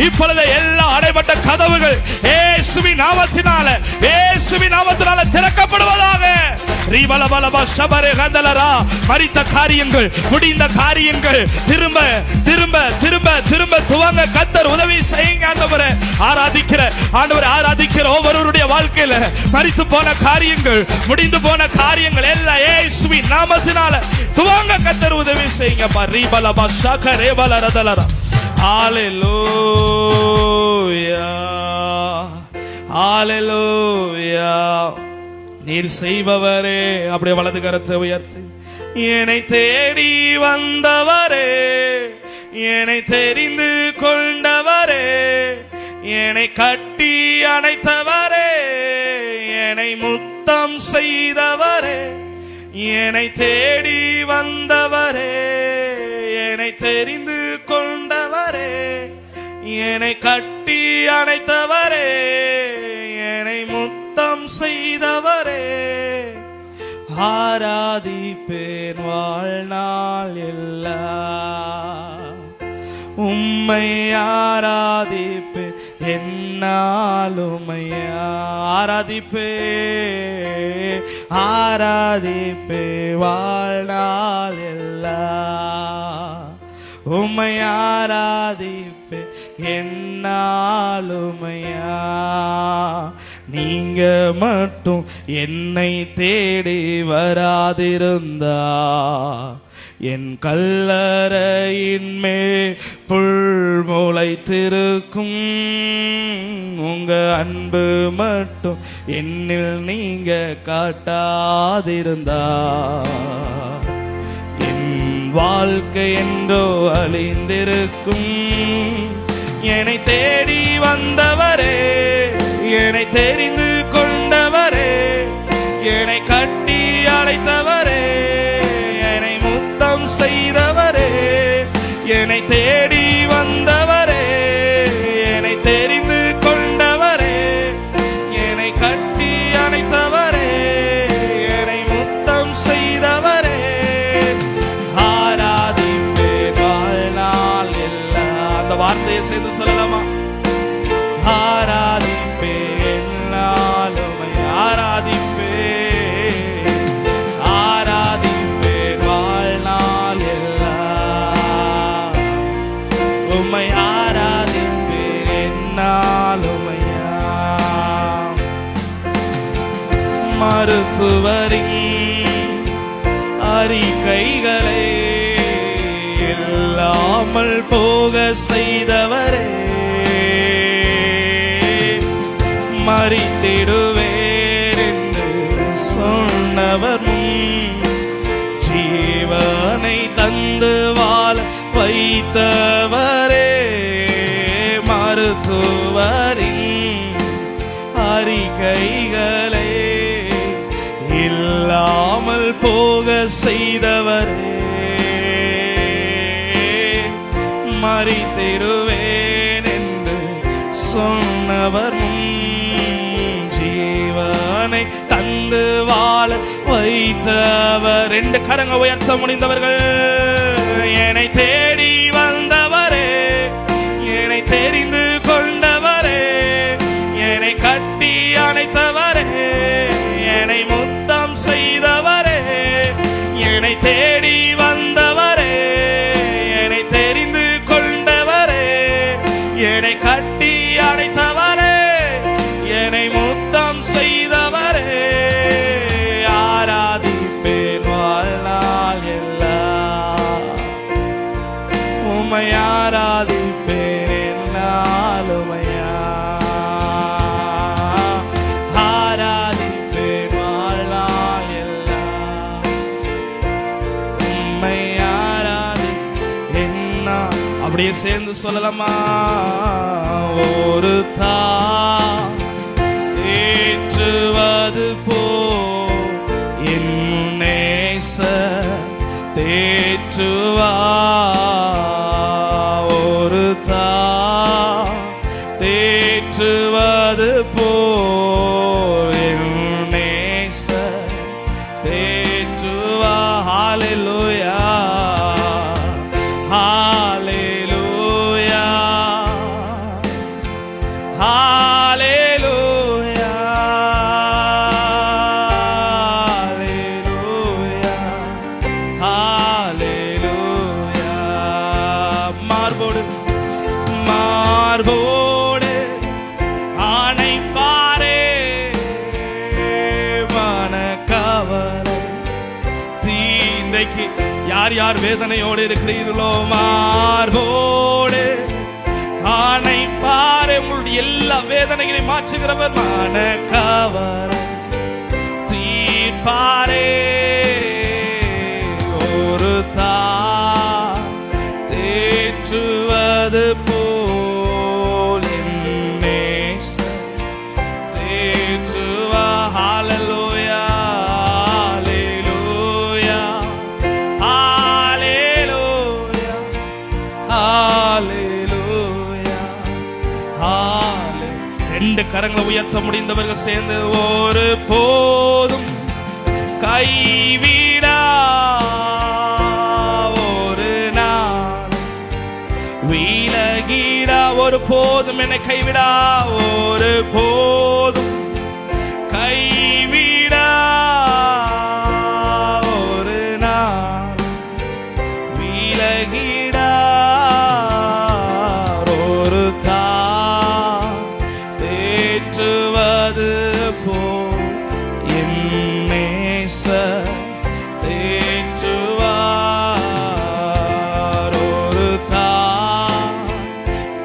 Speaker 1: இப்பொழுது எல்லா அடைபட்ட கதவுகள் இயேசுவின் நாமத்தினால, இயேசுவின் நாமத்தினால திறக்கப்படுவதாக. மரித்த காரியங்கள், முடிந்த காரியங்கள் திரும்ப திரும்ப திரும்ப திரும்ப துவங்க கர்த்தர் உதவி செய்யுங்க. ஆண்டவரே ஆராதிக்கிற, ஆண்டவரே ஆராதிக்கிற ஒவ்வொருவருடைய வாழ்க்கையில மரித்து போன காரியங்கள், முடிந்து போன காரியங்கள் எல்லாம் இயேசுவின் நாமத்தினால துவங்க கர்த்தர் உதவி செய்யுங்கப்பா. ரீபலபா ஷகரே பலரதலரா. ஹalleluya ஹalleluya. நீர் செய்பவரே. அப்படியே வலது கரத்தை உயர்த்தி, என்னை தேடி வந்தவரே, என்னை தெரிந்து கொண்டவரே, என்னை கட்டி அணைத்தவரே, என்னை முத்தம் செய்தவரே, என்னை தேடி வந்தவரே, என்னை தெரிந்து கொண்டவரே, என்னை கட்டி அணைத்தவரே, என்னை முத்தம் செய்தவரே, ஆராதிப்பேன் வாழ்நாள் எல்லாம். உம்மை ஆராதிப்பேன் என்னாலும் ஆராதிப்பே ஆராதிப்பே வாழ்நாள் எல்லாம். உம்மை ஆராதிப்பே என்னாலும். நீங்க மட்டும் என்னை தேடி வராதிருந்தா என் கல்லறையின் மேல் புல் முளைத்திருக்கும். உங்க அன்பு மட்டும் என்னில் நீங்க காட்டாதிருந்தா என் வாழ்க்கை என்றோ அழிந்திருக்கும். என்னை தேடி வந்தவரே, என்னை தெரிந்து கொண்டவரே, என்னை கட்டி அழைத்தவரே, என்னை முத்தம் செய்தவரே, என்னை தேடி வந்தவரே, என்னை தெரிந்து கொண்டவரே, என்னை கட்டி அணைத்தவரே, என்னை முத்தம் செய்தவரே, ஆராதிப்பேன் வாழ்நாள் எல்லாம். அந்த வார்த்தையை சேர்ந்து சொல்லலாமா? ஆராதிப்பேன் நாளும் ஆராதிப்பேன், ஆராதிப்பேன் வாழ்நாள் எல்லாம். உம்மை ஆராதிப்பேன் நாளும். மருத்துவரின் அறிக்கைகளை இல்லாமல் போக செய்தவரே, மரித்திடுவேன் என்று சொன்னவர் ஜீவனை தந்து வாழ வைத்தவரே, மருத்துவரின் அறிக்கைகளை இல்லாமல் போக செய்தவரே, மரித்திடுவேன் என்று சொன்னவர் ஜீவனை தந்து வாழ வைத்தவர். ரெண்டு கரங்க உயர்த்த முடிந்தவர்கள். என்னை தேடி வந்தவரே, என்னை தெரிந்து கொண்டவரே, என்னை கட்டி அணைத்தவரே, என்னை முத்தம் செய்தவரே, என்னை தேடி வந்தவரே, என்னை தெரிந்து கொண்டவரே, என்னை கட்டி அணைத்தவரே, என்னை முத்தம் செய்தவரே, ஆராதிப்பேன் வாழ்நாள் எல்லாம். உம்மை ஆராதிப்பேன் என்னாலும். ஆராதிப்பேன் வாழ்நாள் எல்லாம். உம்மை ஆராதிப்பேன் என்ன. அப்படியே சேர்ந்து சொல்லலாமா? ஒரு தேற்றுவது போ என் நேசர் தேற்றுவா. ஒரு தேற்றுவது போ என் நேசர் தேற்றுவா. ஹalleluya ஹalleluya ஹalleluya ஹalleluya ஹalleluya. மார்போடு மார்போடு ஆணைப்பாரே, மனக்கவலை தீந்தைக்கு யார் யார் வேதனையோடு இருக்கிறீர்களோ மார்போடு ஆனை பாரு. உங்களுடைய எல்லா வேதனைகளையும் மாற்றுகிறவர் மனக்கவர் தீர்ப்பாரே. ஒரு தாய் தேற்றுவது போல் என் நேசர் தேற்றுவா. ஹல்லேலூயா ஹல்லேலூயா ஹல்லேலூயா ஹல்லேலூயா ஹல்லே. ரெண்டு கரங்களை உயர்த்த முடிந்தவர்கள் சேர்ந்து ஒரு போதும் கைவிடா, ஒரு நாள் விலகிடா. ஒரு போதும் என்னை கைவிடா, ஒரு போதும் கைவிடா, ஒரு நாள் விலகிடா. ஒரு தாய் தேற்றுவது போல் என் நேசர் தேற்றுவார். ஒரு தாய்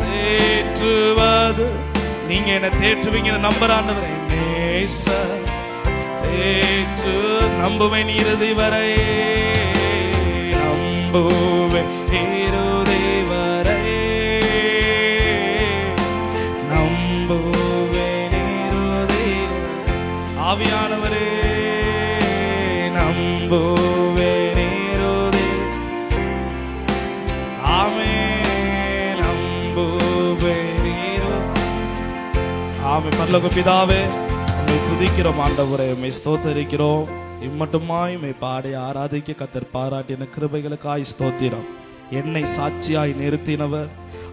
Speaker 1: தேற்றுவது. நீங்க என்ன தேற்றுவீங்க நம்புறாண்டவரே. நேசர் தேற்று நம்புவேன் இறுதி வரை, நம்புவேன் இறுதி வரை, நம்புவேன் இறுதி. ஆவியானவரே நம்புவேன் இறுதி. ஆமென் நம்புவேன் இறுதி. ஆமென். பரலோக பிதாவே, உம்மை துதிக்கிறோம் ஆண்டவரே, உம்மை ஸ்தோத்தரிக்கிறோம். இம்மட்டுமாய் உம்மை பாடி ஆராதிக்க கர்த்தர் பாராட்டின கிருபைகளுக்காய் ஸ்தோத்திரம். என்னை சாட்சியாய் நிறுத்தினவர்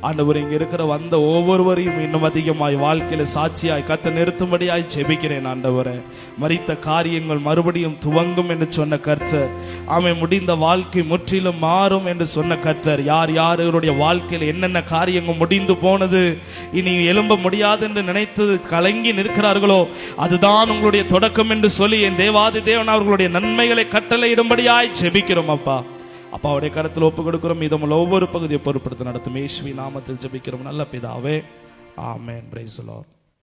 Speaker 1: ஆண்டவர், இங்க இருக்கிற வந்த ஒவ்வொருவரையும் இன்னும் அதிகமாய் வாழ்க்கையில சாட்சியாய் கர்த்தர் நிறுத்தும்படியாய் ஜெபிக்கிறேன் ஆண்டவரே. மரித்த காரியங்கள் மறுபடியும் துவங்கும் என்று சொன்ன கர்த்தர், ஆமென், முடிந்த வாழ்க்கை முற்றிலும் மாறும் என்று சொன்ன கர்த்தர், யார் யாருடைய வாழ்க்கையில் என்னென்ன காரியங்கள் முடிந்து போனது, இனி எழும்ப முடியாது என்று நினைத்து கலங்கி நிற்கிறார்களோ அதுதான் உங்களுடைய தொடக்கம் என்று சொல்லி என் தேவாதி தேவன் அவர்களுடைய நன்மைகளை கட்டளையிடும்படியாய் ஜெபிக்கிறோம் அப்பா. அப்பாவுடைய கருத்தில் ஒப்பு கொடுக்கிறோம். இதமுள்ள ஒவ்வொரு பகுதியை பொறுப்படுத்த நடத்தும் இயேசுவின் நாமத்தில் ஜெபிக்கிறோம் நல்ல பிதாவே. ஆமென். Praise the Lord.